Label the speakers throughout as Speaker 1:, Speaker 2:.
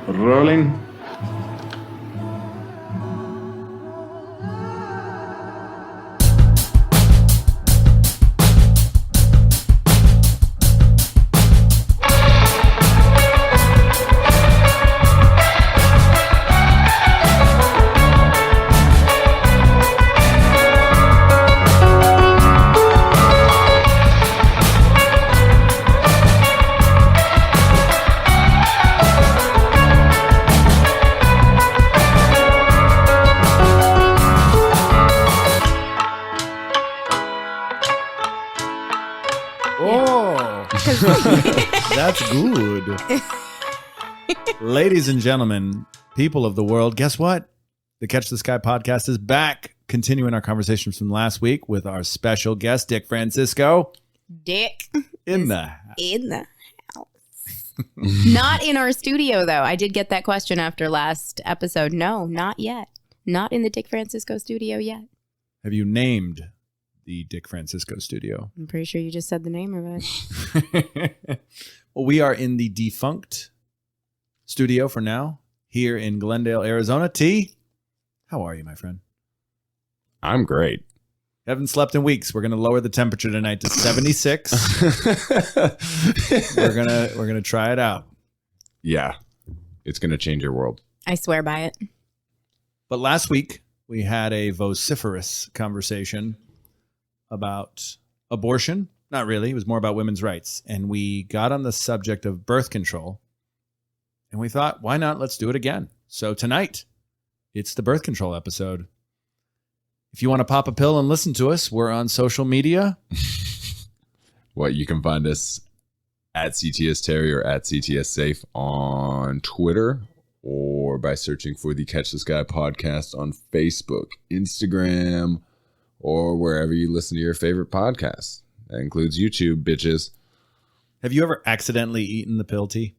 Speaker 1: Rolling.
Speaker 2: That's good. Ladies and gentlemen, people of the world, guess what? The Catch the Sky podcast is back, continuing our conversations from last week with our special guest, Dick Francisco.
Speaker 3: Dick.
Speaker 2: In the
Speaker 3: house. Not in our studio, though. I did get that question after last episode. No, not yet. Not in the Dick Francisco studio yet.
Speaker 2: Have you named the Dick Francisco studio?
Speaker 3: I'm pretty sure you just said the name of it.
Speaker 2: Well, we are in the defunct studio for now, here in Glendale, Arizona. T, how are you, my friend?
Speaker 4: I'm great.
Speaker 2: Haven't slept in weeks. We're going to lower the temperature tonight to 76. We're gonna try it out.
Speaker 4: Yeah, it's going to change your world.
Speaker 3: I swear by it.
Speaker 2: But last week, we had a vociferous conversation about abortion. Not really. It was more about women's rights. And we got on the subject of birth control. And we thought, why not? Let's do it again. So tonight, it's the birth control episode. If you want to pop a pill and listen to us, we're on social media.
Speaker 4: Well, you can find us at CTS Terry or at CTS Saif on Twitter, or by searching for the Catch the Sky podcast on Facebook, Instagram, or wherever you listen to your favorite podcasts. That includes YouTube, bitches.
Speaker 2: Have you ever accidentally eaten the pill, T?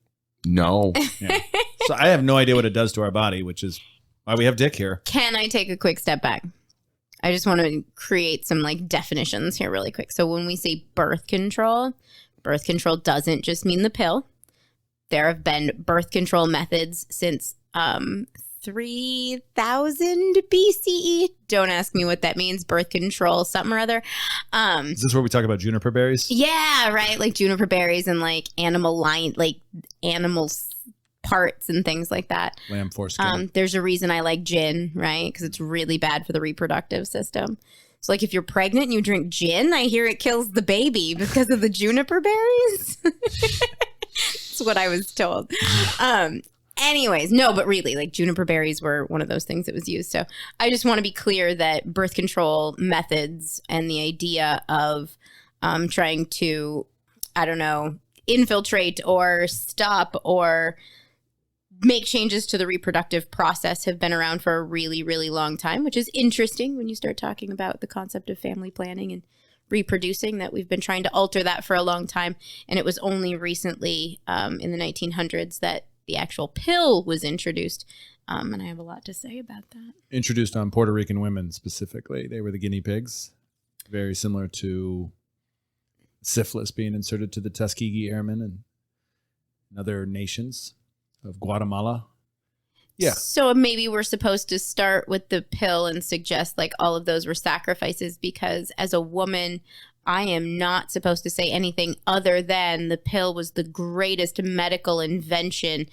Speaker 4: No.
Speaker 2: Yeah. So I have no idea what it does to our body, which is why we have Dick here.
Speaker 3: Can I take a quick step back? I just want to create some definitions here really quick. So when we say birth control doesn't just mean the pill. There have been birth control methods since 3000 BCE. Don't ask me what that means. Birth control, something or other.
Speaker 2: Is this where we talk about juniper berries?
Speaker 3: Yeah, right. Like juniper berries and animal parts and things like that.
Speaker 2: Lamb foreskin.
Speaker 3: There's a reason I like gin, right? Because it's really bad for the reproductive system. So if you're pregnant and you drink gin, I hear it kills the baby because of the juniper berries. That's what I was told. Anyways, no, but really, juniper berries were one of those things that was used. So I just want to be clear that birth control methods and the idea of trying to, infiltrate or stop or make changes to the reproductive process have been around for a really, really long time, which is interesting when you start talking about the concept of family planning and reproducing, that we've been trying to alter that for a long time. And it was only recently in the 1900s that the actual pill was introduced. And I have a lot to say about that.
Speaker 2: Introduced on Puerto Rican women specifically. They were the guinea pigs. Very similar to syphilis being inserted to the Tuskegee Airmen and other nations of Guatemala. Yeah.
Speaker 3: So maybe we're supposed to start with the pill and suggest all of those were sacrifices, because as a woman, I am not supposed to say anything other than the pill was the greatest medical invention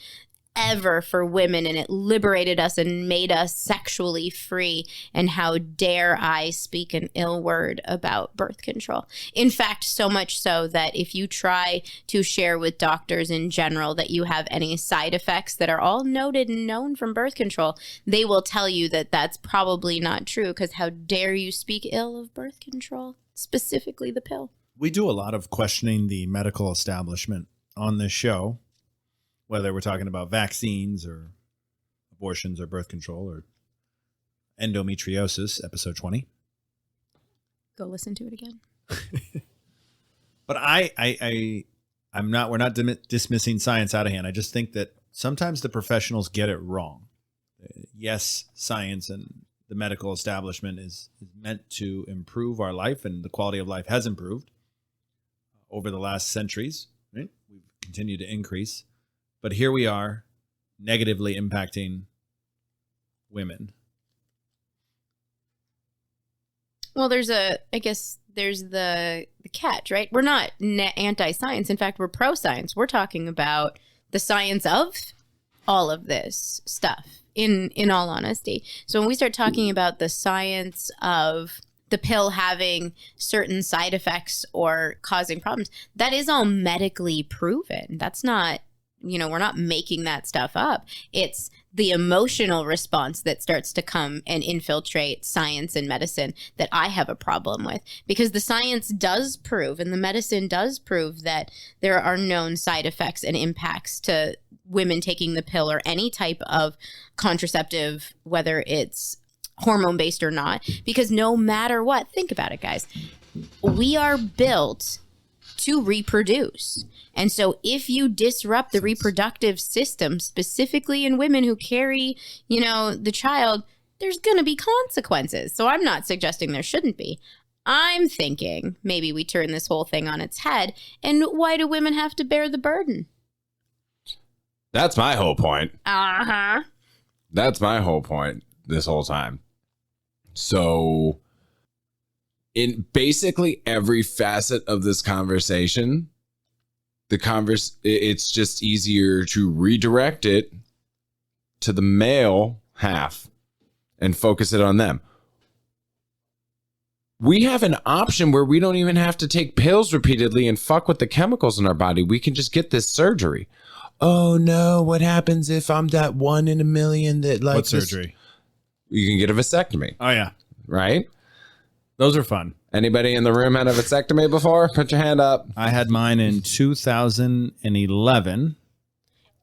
Speaker 3: ever for women, and it liberated us and made us sexually free. And how dare I speak an ill word about birth control? In fact, so much so that if you try to share with doctors in general that you have any side effects that are all noted and known from birth control, they will tell you that that's probably not true, because how dare you speak ill of birth control, specifically the pill?
Speaker 2: We do a lot of questioning the medical establishment on this show, whether we're talking about vaccines or abortions or birth control or endometriosis, episode 20.
Speaker 3: Go listen to it again.
Speaker 2: But we're not dismissing science out of hand. I just think that sometimes the professionals get it wrong. Yes, science and the medical establishment is meant to improve our life, and the quality of life has improved over the last centuries. Right? We've continued to increase. But here we are, negatively impacting women?
Speaker 3: Well, there's the catch, right? We're not anti-science. In fact, we're pro-science. We're talking about the science of all of this stuff, in all honesty. So when we start talking about the science of the pill having certain side effects or causing problems, that is all medically proven. That's not, we're not making that stuff up. It's the emotional response that starts to come and infiltrate science and medicine that I have a problem with, because the science does prove and the medicine does prove that there are known side effects and impacts to women taking the pill or any type of contraceptive, whether it's hormone-based or not, because no matter what, think about it, guys, we are built to reproduce. And so if you disrupt the reproductive system, specifically in women who carry, the child, there's going to be consequences. So I'm not suggesting there shouldn't be. I'm thinking maybe we turn this whole thing on its head. And why do women have to bear the burden?
Speaker 4: That's my whole point.
Speaker 3: Uh-huh.
Speaker 4: That's my whole point this whole time. So in basically every facet of this conversation, it's just easier to redirect it to the male half and focus it on them. We have an option where we don't even have to take pills repeatedly and fuck with the chemicals in our body. We can just get this surgery. Oh no, what happens if I'm that 1 in a million that like
Speaker 2: What surgery?
Speaker 4: You can get a vasectomy.
Speaker 2: Oh yeah.
Speaker 4: Right?
Speaker 2: Those are fun.
Speaker 4: Anybody in the room had a vasectomy before? Put your hand up.
Speaker 2: I had mine in 2011.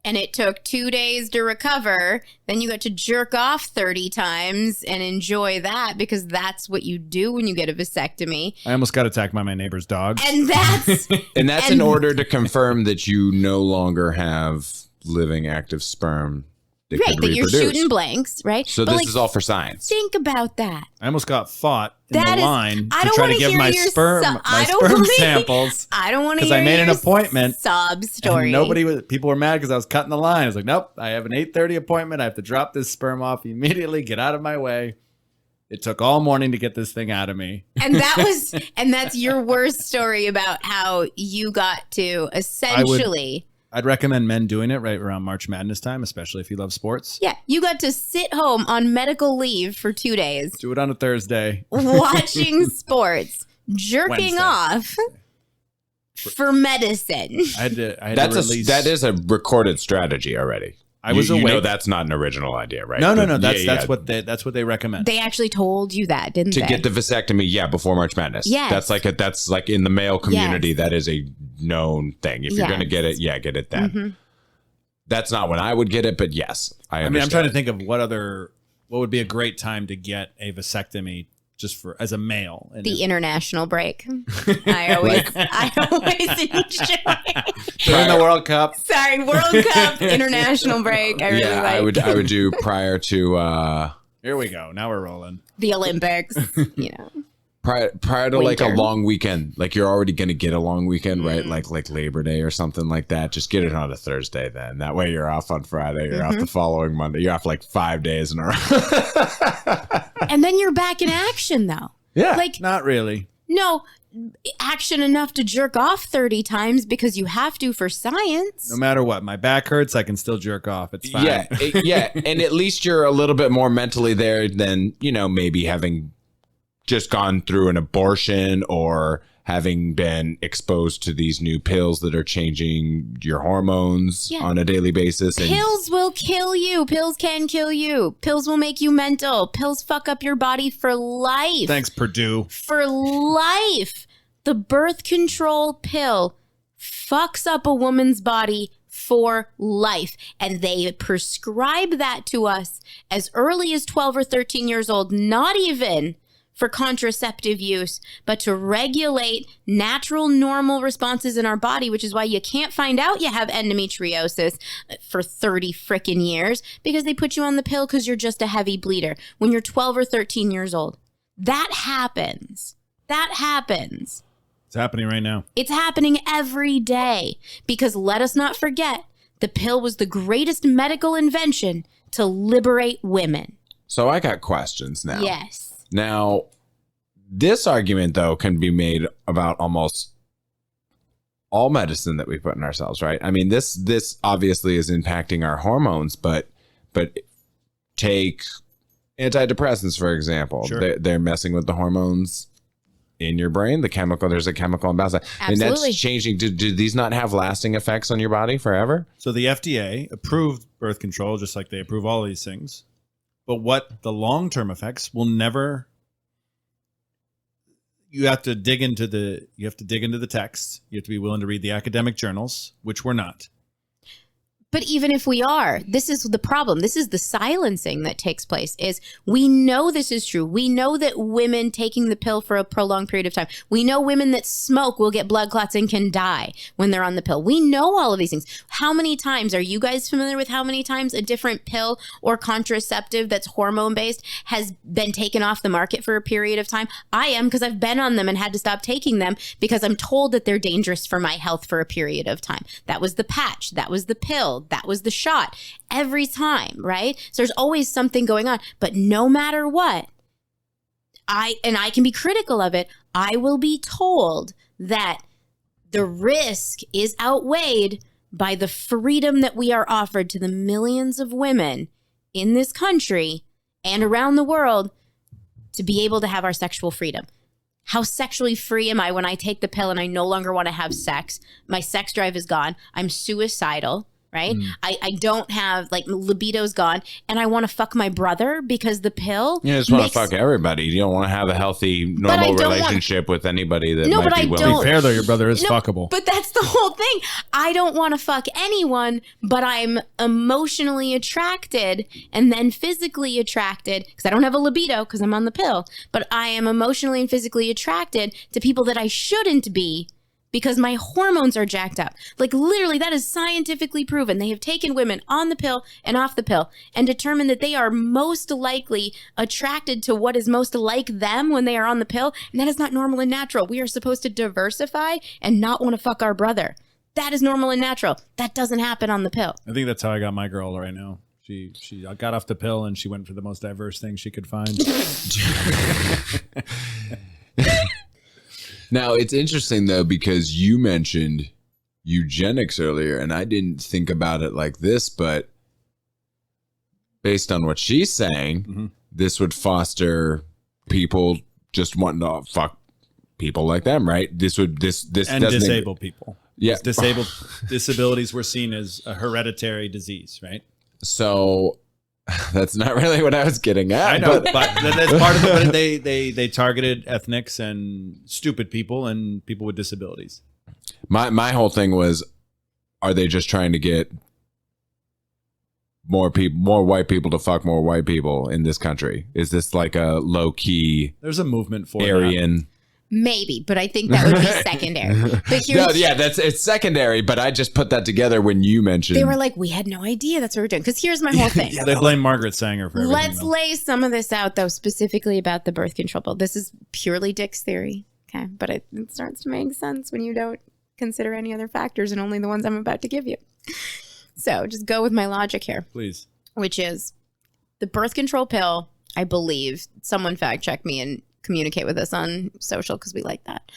Speaker 3: And it took 2 days to recover. Then you got to jerk off 30 times and enjoy that, because that's what you do when you get a vasectomy.
Speaker 2: I almost got attacked by my neighbor's dog.
Speaker 3: And that's
Speaker 4: and in order to confirm that you no longer have living active sperm that
Speaker 3: right,
Speaker 4: could
Speaker 3: that you're
Speaker 4: reproduce.
Speaker 3: shooting blanks, right?
Speaker 4: So
Speaker 3: But,
Speaker 4: this is all for science.
Speaker 3: Think about that.
Speaker 2: I almost got fought in
Speaker 3: That
Speaker 2: the
Speaker 3: is-
Speaker 2: line
Speaker 3: I
Speaker 2: to
Speaker 3: don't
Speaker 2: try to
Speaker 3: wanna
Speaker 2: give
Speaker 3: hear
Speaker 2: my
Speaker 3: your
Speaker 2: sperm
Speaker 3: so-
Speaker 2: my
Speaker 3: I don't
Speaker 2: sperm
Speaker 3: wanna-
Speaker 2: samples.
Speaker 3: I don't want to
Speaker 2: 'Cause
Speaker 3: hear
Speaker 2: I made an
Speaker 3: your
Speaker 2: appointment,
Speaker 3: sob story.
Speaker 2: And people were mad because I was cutting the line. I was like, nope, I have an 8:30 appointment. I have to drop this sperm off immediately. Get out of my way. It took all morning to get this thing out of me.
Speaker 3: And that's your worst story about how you got to essentially.
Speaker 2: I'd recommend men doing it right around March Madness time, especially if you love sports.
Speaker 3: Yeah, you got to sit home on medical leave for 2 days,
Speaker 2: Do it on a Thursday.
Speaker 3: watching sports, jerking
Speaker 2: Wednesday.
Speaker 3: off for medicine.
Speaker 2: I had to release.
Speaker 4: That is a recorded strategy already.
Speaker 2: I was
Speaker 4: you
Speaker 2: awake.
Speaker 4: know that's not an original idea, right?
Speaker 2: No.
Speaker 4: But
Speaker 2: That's what they recommend.
Speaker 3: They actually told you that, didn't
Speaker 4: to
Speaker 3: they?
Speaker 4: get the vasectomy, before March Madness.
Speaker 3: Yes.
Speaker 4: That's like in the male community,
Speaker 3: Yes.
Speaker 4: that is a known thing. If you're
Speaker 3: Yes.
Speaker 4: gonna get it, get it then.
Speaker 3: Mhm.
Speaker 4: That's not when I would get it, but yes, I
Speaker 2: mean, I'm
Speaker 4: understand.
Speaker 2: trying to think of what would be a great time to get a vasectomy just as a male. And
Speaker 3: The international break. I always enjoy.
Speaker 2: during the World Cup.
Speaker 3: Sorry, World Cup international break. I really like
Speaker 4: I would do prior to
Speaker 2: Here we go. Now we're rolling.
Speaker 3: the Olympics.
Speaker 4: prior to like a
Speaker 3: Winter.
Speaker 4: long weekend. Like you're already gonna get a long weekend, right? Like Labor Day or something like that. Just get it on a Thursday then. That way you're off on Friday. You're off the following Monday. You're off like 5 days in a row.
Speaker 3: And then you're back in action, though.
Speaker 4: Yeah.
Speaker 3: Like,
Speaker 2: Not really.
Speaker 3: no action enough to jerk off 30 times because you have to for science.
Speaker 2: No matter what, my back hurts. I can still jerk off. It's fine.
Speaker 4: Yeah, and at least you're a little bit more mentally there than, maybe having just gone through an abortion or having been exposed to these new pills that are changing your hormones on a daily basis. And
Speaker 3: Pills will kill you. Pills can kill you. Pills will make you mental. Pills fuck up your body for life.
Speaker 2: Thanks, Purdue.
Speaker 3: For life. The birth control pill fucks up a woman's body for life. And they prescribe that to us as early as 12 or 13 years old, not even for contraceptive use, but to regulate natural, normal responses in our body, which is why you can't find out you have endometriosis for 30 frickin' years, because they put you on the pill because you're just a heavy bleeder when you're 12 or 13 years old. That happens. That happens.
Speaker 2: It's happening right now.
Speaker 3: It's happening every day, because let us not forget The pill was the greatest medical invention to liberate women.
Speaker 4: So I got questions now.
Speaker 3: Yes.
Speaker 4: Now, this argument, though, can be made about almost all medicine that we put in ourselves, right? I mean, this obviously is impacting our hormones, but take antidepressants, for example.
Speaker 2: Sure.
Speaker 4: They're messing with the hormones in your brain. There's a chemical imbalance. And that's changing. Do these not have lasting effects on your body forever?
Speaker 2: So the FDA approved birth control just like they approve all these things. But what the long-term effects will never... You have to dig into the text. You have to be willing to read the academic journals, which we're not.
Speaker 3: But even if we are, this is the problem. This is the silencing that takes place. Is we know this is true. We know that women taking the pill for a prolonged period of time. We know women that smoke will get blood clots and can die when they're on the pill. We know all of these things. How many times, are you guys familiar with how many times a different pill or contraceptive that's hormone based has been taken off the market for a period of time? I am, because I've been on them and had to stop taking them because I'm told that they're dangerous for my health for a period of time. That was the patch. That was the pill. That was the shot. Every time, right? So there's always something going on. But no matter what, I can be critical of it, I will be told that the risk is outweighed by the freedom that we are offered to the millions of women in this country and around the world to be able to have our sexual freedom. How sexually free am I when I take the pill and I no longer want to have sex? My sex drive is gone. I'm suicidal. Right? I don't have, like, libido's gone, and I want to fuck my brother because the pill.
Speaker 4: You just want to fuck everybody. You don't want to have a healthy, normal relationship with anybody that might be willing.
Speaker 2: To be fair, though, your brother is fuckable.
Speaker 3: But that's the whole thing. I don't want to fuck anyone, but I'm emotionally attracted and then physically attracted, because I don't have a libido because I'm on the pill, but I am emotionally and physically attracted to people that I shouldn't be, because my hormones are jacked up. Like, literally, that is scientifically proven. They have taken women on the pill and off the pill and determined that they are most likely attracted to what is most like them when they are on the pill. And that is not normal and natural. We are supposed to diversify and not want to fuck our brother. That is normal and natural. That doesn't happen on the pill.
Speaker 2: I think that's how I got my girl right now. She got off the pill and she went for the most diverse thing she could find.
Speaker 4: Now, it's interesting, though, because you mentioned eugenics earlier, and I didn't think about it like this, but based on what she's saying, this would foster people just wanting to fuck people like them, right? This and
Speaker 2: disabled people.
Speaker 4: Yeah.
Speaker 2: Disabilities were seen as a hereditary disease, right?
Speaker 4: So that's not really what I was getting at.
Speaker 2: I know, but that's part of it. But they targeted ethnics and stupid people and people with disabilities.
Speaker 4: My whole thing was, are they just trying to get more white people to fuck more white people in this country? Is this like a low key?
Speaker 2: There's a movement for
Speaker 4: Aryan.
Speaker 2: That.
Speaker 3: Maybe, but I think that would be secondary. But
Speaker 4: it's secondary, but I just put that together when you mentioned.
Speaker 3: They were like, we had no idea that's what we're doing. Because here's my whole thing.
Speaker 2: Yeah, they blame Margaret Sanger for everything.
Speaker 3: Let's lay some of this out, though, specifically about the birth control pill. This is purely Dick's theory, okay? But it starts to make sense when you don't consider any other factors and only the ones I'm about to give you. So just go with my logic here.
Speaker 2: Please.
Speaker 3: Which is the birth control pill, I believe, someone fact check me and communicate with us on social because we like that.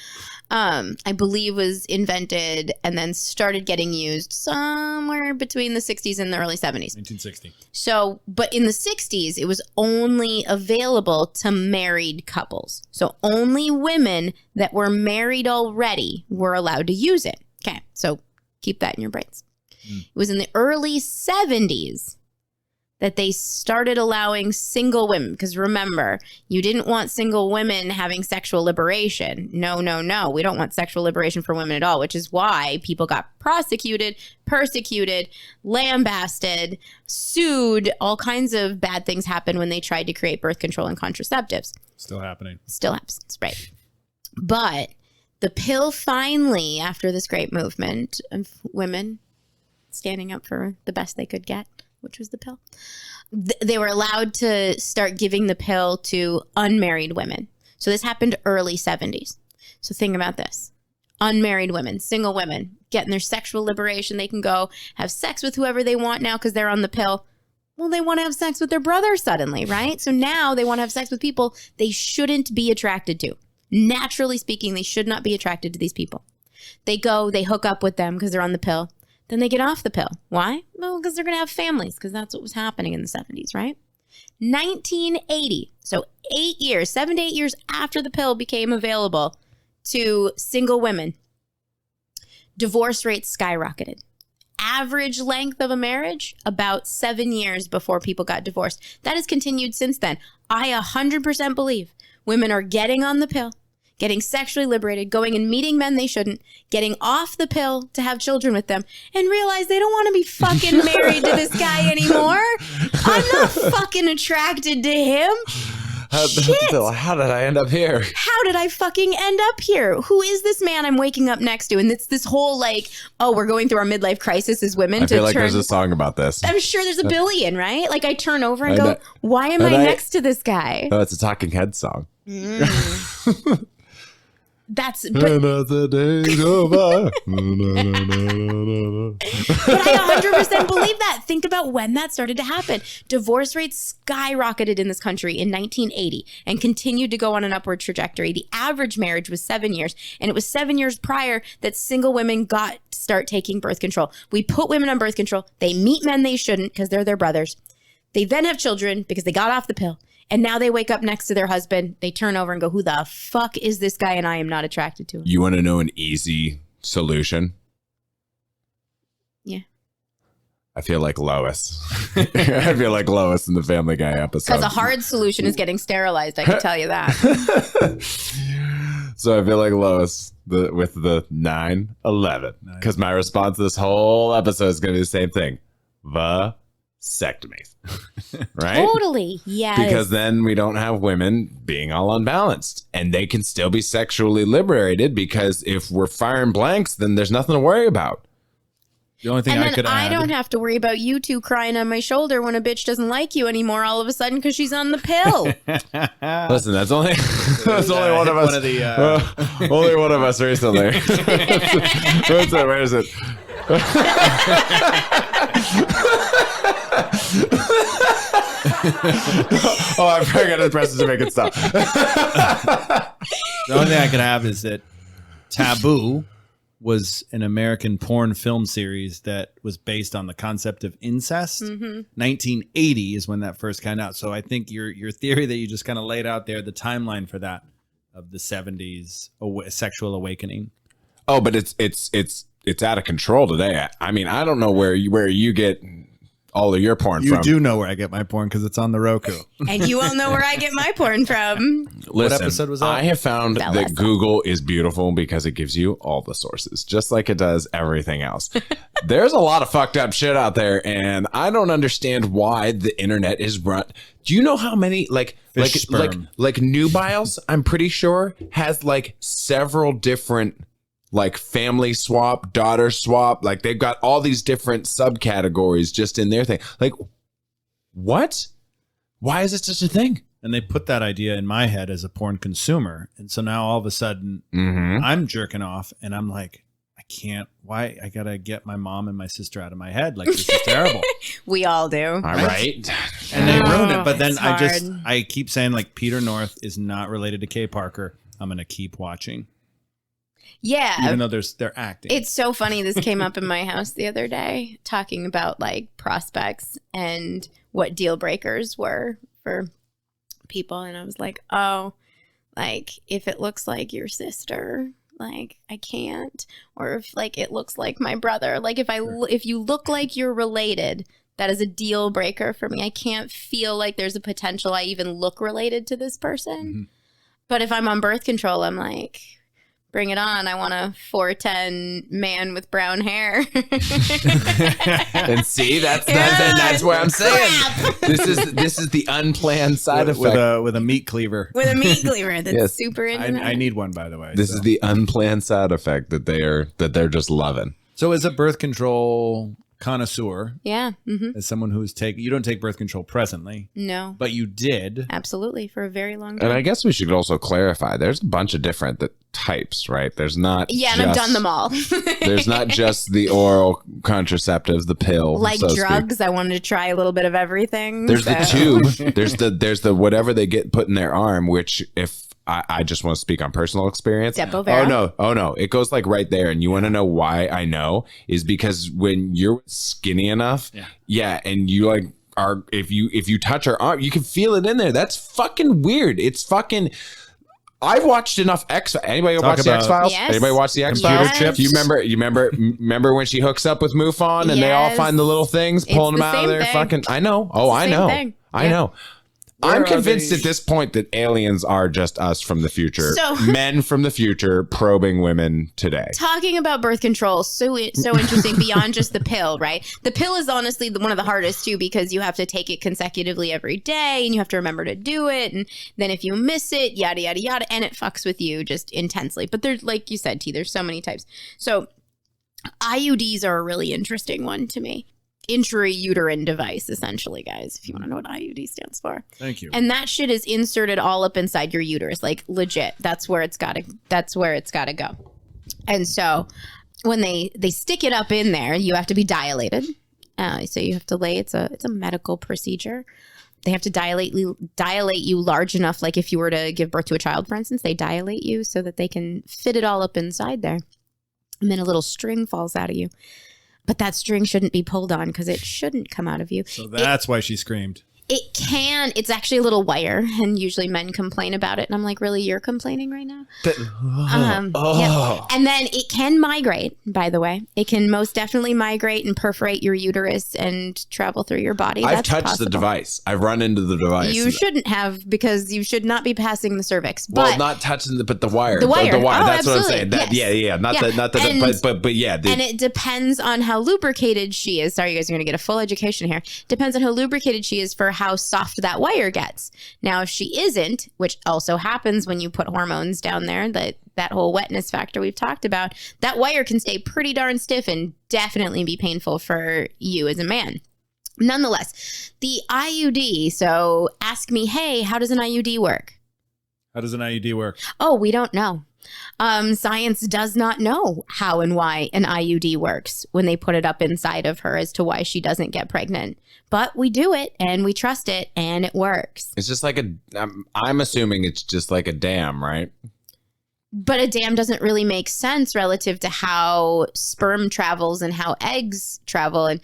Speaker 3: I believe was invented and then started getting used somewhere between the 60s and the early 70s.
Speaker 2: 1960.
Speaker 3: So, but in the 60s, it was only available to married couples. So only women that were married already were allowed to use it. Okay, so keep that in your brains. It was in the early 70s that they started allowing single women. Because remember, you didn't want single women having sexual liberation. No. We don't want sexual liberation for women at all, which is why people got prosecuted, persecuted, lambasted, sued. All kinds of bad things happened when they tried to create birth control and contraceptives.
Speaker 2: Still happening.
Speaker 3: Still happens, right. But the pill finally, after this great movement of women standing up for the best they could get, which was the pill, they were allowed to start giving the pill to unmarried women. So this happened early 70s. So think about this. Unmarried women, single women, getting their sexual liberation. They can go have sex with whoever they want now because they're on the pill. Well, they want to have sex with their brother suddenly, right? So now they want to have sex with people they shouldn't be attracted to. Naturally speaking, they should not be attracted to these people. They go, they hook up with them because they're on the pill. Then they get off the pill. Why? Well, because they're going to have families, because that's what was happening in the 70s, right? 1980, so 7 to 8 years after the pill became available to single women, divorce rates skyrocketed. Average length of a marriage, about 7 years before people got divorced. That has continued since then. I 100% believe women are getting on the pill, getting sexually liberated, going and meeting men they shouldn't, getting off the pill to have children with them, and realize they don't want to be fucking married to this guy anymore. I'm not fucking attracted to him.
Speaker 4: How did I end up here?
Speaker 3: How did I fucking end up here? Who is this man I'm waking up next to? And it's this whole like, oh, we're going through our midlife crisis as women.
Speaker 4: I feel like there's a song about this.
Speaker 3: I'm sure there's a billion, right? Like I turn over and go, why am I next to this guy?
Speaker 4: Oh, it's a Talking Heads song.
Speaker 3: That's but I 100% believe that. Think about when that started to happen. Divorce rates skyrocketed in this country in 1980 and continued to go on an upward trajectory. The average marriage was 7 years, and it was 7 years prior that single women got to start taking birth control. We put women on birth control. They meet men they shouldn't because they're their brothers. They then have children because they got off the pill. And now they wake up next to their husband. They turn over and go, who the fuck is this guy? And I am not attracted to him.
Speaker 4: You want to know an easy solution?
Speaker 3: Yeah.
Speaker 4: I feel like Lois. I feel like Lois in the Family Guy episode.
Speaker 3: Because a hard solution is getting sterilized. I can tell you that.
Speaker 4: So I feel like Lois with the 9/11. Because my response to this whole episode is going to be the same thing. Vasectomies. Right?
Speaker 3: Totally. Yes.
Speaker 4: Because then we don't have women being all unbalanced, and they can still be sexually liberated, because if we're firing blanks, then there's nothing to worry about.
Speaker 2: The only thing
Speaker 3: and
Speaker 2: I
Speaker 3: then
Speaker 2: could add,
Speaker 3: I don't have to worry about you two crying on my shoulder when a bitch doesn't like you anymore all of a sudden because she's on the pill.
Speaker 4: Listen, that's only one of us.
Speaker 2: One of the,
Speaker 4: only one of us recently. Where is it? Oh, I forgot to press it to make it stop.
Speaker 2: The only thing I could have is that Taboo was an American porn film series that was based on the concept of incest. 1980 is when that first came out. So I think your theory that you just kind of laid out there, the timeline for that of the 70s sexual awakening.
Speaker 4: Oh, but it's out of control today. I mean, I don't know where you get all of your porn from.
Speaker 2: You do know where I get my porn because it's on the Roku.
Speaker 3: And you all know where I get my porn from.
Speaker 4: Listen,
Speaker 2: what episode was that?
Speaker 4: I have found that Google is beautiful because it gives you all the sources, just like it does everything else. There's a lot of fucked up shit out there, and I don't understand why the internet is run. Do you know how many like Nubiles, I'm pretty sure, has like several different like family swap, daughter swap, like they've got all these different subcategories just in their thing. Like, what? Why is it such a thing?
Speaker 2: And they put that idea in my head as a porn consumer. And so now all of a sudden I'm jerking off and I'm like, I can't, why? I got to get my mom and my sister out of my head. Like, this is terrible.
Speaker 3: We all do.
Speaker 4: All right.
Speaker 2: And they ruin it. But then I keep saying like Peter North is not related to Kay Parker. I'm going to keep watching.
Speaker 3: Yeah.
Speaker 2: Even though they're acting.
Speaker 3: It's so funny. This came up in my house the other day, talking about like prospects and what deal breakers were for people. And I was like, oh, like if it looks like your sister, like I can't. Or if like it looks like my brother, like if you look like you're related, that is a deal breaker for me. I can't feel like there's a potential I even look related to this person. But if I'm on birth control, I'm like, bring it on. I want a 4'10" man with brown hair.
Speaker 4: And see, that's where I'm saying this is the unplanned side effect
Speaker 2: with a meat cleaver.
Speaker 3: With a meat cleaver that's super into
Speaker 2: I need one, by the way.
Speaker 4: This is the unplanned side effect that they're just loving.
Speaker 2: So is a birth control connoisseur,
Speaker 3: Yeah. Mm-hmm.
Speaker 2: as someone who's you don't take birth control presently,
Speaker 3: No.
Speaker 2: but you did.
Speaker 3: Absolutely, for a very long time.
Speaker 4: And I guess we should also clarify, there's a bunch of different types, right? There's not
Speaker 3: Yeah, and I've done them all.
Speaker 4: There's not just the oral contraceptives, the pill.
Speaker 3: Like
Speaker 4: so to speak.
Speaker 3: drugs, I wanted to try a little bit of everything.
Speaker 4: There's the tube. There's the whatever they get put in their arm, which if I just want to speak on personal experience.
Speaker 3: Depo-Vero.
Speaker 4: Oh no. It goes like right there. And you want to know why I know is because when you're skinny enough, and you like are if you touch her arm, you can feel it in there. That's fucking weird. It's fucking I've watched enough Anybody watch the X-Files?
Speaker 3: Yes.
Speaker 4: Anybody watch the X-Files?
Speaker 3: Yes.
Speaker 4: You remember when she hooks up with MUFON and they all
Speaker 3: Yes.
Speaker 4: find the little things, pulling
Speaker 3: It's
Speaker 4: them
Speaker 3: the
Speaker 4: out of
Speaker 3: same
Speaker 4: there?
Speaker 3: thing.
Speaker 4: Fucking, I know. Oh, I
Speaker 3: same
Speaker 4: know.
Speaker 3: thing.
Speaker 4: I
Speaker 3: Yeah.
Speaker 4: know.
Speaker 2: Where
Speaker 4: I'm
Speaker 2: are
Speaker 4: convinced
Speaker 2: they-
Speaker 4: at this point that aliens are just us from the future.
Speaker 3: So-
Speaker 4: Men from the future probing women today.
Speaker 3: Talking about birth control, so interesting beyond just the pill, right? The pill is honestly one of the hardest too, because you have to take it consecutively every day and you have to remember to do it. And then if you miss it, yada, yada, yada, and it fucks with you just intensely. But there's, like you said, T, there's so many types. So IUDs are a really interesting one to me. Intrauterine device, essentially, guys, if you want to know what IUD stands for.
Speaker 2: Thank you.
Speaker 3: And that shit is inserted all up inside your uterus, like legit. That's where it's gotta go. And so when they stick it up in there, you have to be dilated. So you have to lay. It's a medical procedure. They have to dilate you large enough, like if you were to give birth to a child, for instance, they dilate you so that they can fit it all up inside there. And then a little string falls out of you. But that string shouldn't be pulled on because it shouldn't come out of you.
Speaker 2: So that's why she screamed.
Speaker 3: It can. It's actually a little wire, and usually men complain about it. And I'm like, really, you're complaining right now? Yeah. And then it can migrate, by the way. It can most definitely migrate and perforate your uterus and travel through your body.
Speaker 4: I've
Speaker 3: That's
Speaker 4: touched
Speaker 3: possible.
Speaker 4: the device. I've run into the device.
Speaker 3: You shouldn't have, because you should not be passing the cervix.
Speaker 4: Well,
Speaker 3: But
Speaker 4: not touching but the wire.
Speaker 3: The wire.
Speaker 4: The wire.
Speaker 3: Oh,
Speaker 4: That's what I'm
Speaker 3: absolutely.
Speaker 4: saying. That,
Speaker 3: Yes.
Speaker 4: Yeah. Not
Speaker 3: Yeah.
Speaker 4: the
Speaker 3: And-
Speaker 4: but yeah.
Speaker 3: and it depends on how lubricated she is. Sorry, you guys are going to get a full education here. Depends on how lubricated she is for how soft that wire gets. Now, if she isn't, which also happens when you put hormones down there, that whole wetness factor we've talked about, that wire can stay pretty darn stiff and definitely be painful for you as a man. Nonetheless, the IUD, so ask me, hey, how does an IUD work?
Speaker 2: How does an IUD work?
Speaker 3: Oh, we don't know. Science does not know how and why an IUD works when they put it up inside of her as to why she doesn't get pregnant. But we do it and we trust it and it works.
Speaker 4: It's just like I'm assuming it's just like a dam, right?
Speaker 3: But a dam doesn't really make sense relative to how sperm travels and how eggs travel. And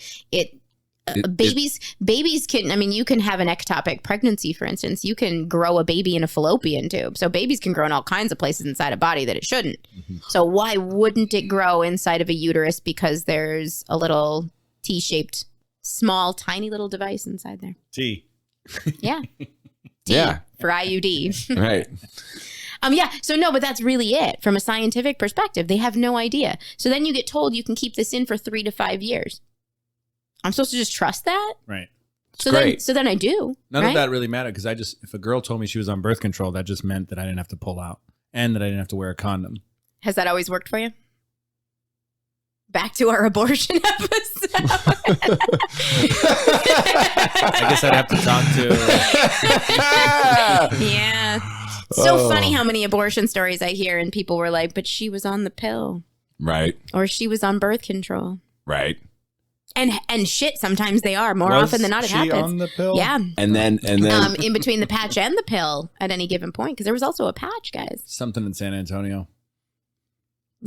Speaker 3: babies can, I mean, you can have an ectopic pregnancy, for instance. You can grow a baby in a fallopian tube. So babies can grow in all kinds of places inside a body that it shouldn't. So why wouldn't it grow inside of a uterus? Because there's a little T-shaped, small, tiny little device inside there.
Speaker 2: T.
Speaker 3: Yeah. T
Speaker 4: Yeah.
Speaker 3: for IUD.
Speaker 4: Right.
Speaker 3: Yeah. So no, but that's really it from a scientific perspective. They have no idea. So then you get told you can keep this in for 3 to 5 years. I'm supposed to just trust that?
Speaker 2: Right.
Speaker 3: So
Speaker 4: great.
Speaker 3: then I do.
Speaker 2: None
Speaker 3: right?
Speaker 2: of that really mattered because if a girl told me she was on birth control, that just meant that I didn't have to pull out and that I didn't have to wear a condom.
Speaker 3: Has that always worked for you? Back to our abortion episode.
Speaker 2: I guess I'd have to talk to.
Speaker 3: Yeah. So funny how many abortion stories I hear and people were like, but she was on the pill
Speaker 4: Right.
Speaker 3: or she was on birth control.
Speaker 4: Right.
Speaker 3: And shit, sometimes they are. More
Speaker 2: Was
Speaker 3: often than not, it
Speaker 2: she
Speaker 3: happens.
Speaker 2: on the pill?
Speaker 3: Yeah.
Speaker 4: And then
Speaker 3: In between the patch and the pill at any given point, because there was also a patch, guys.
Speaker 2: Something in San Antonio.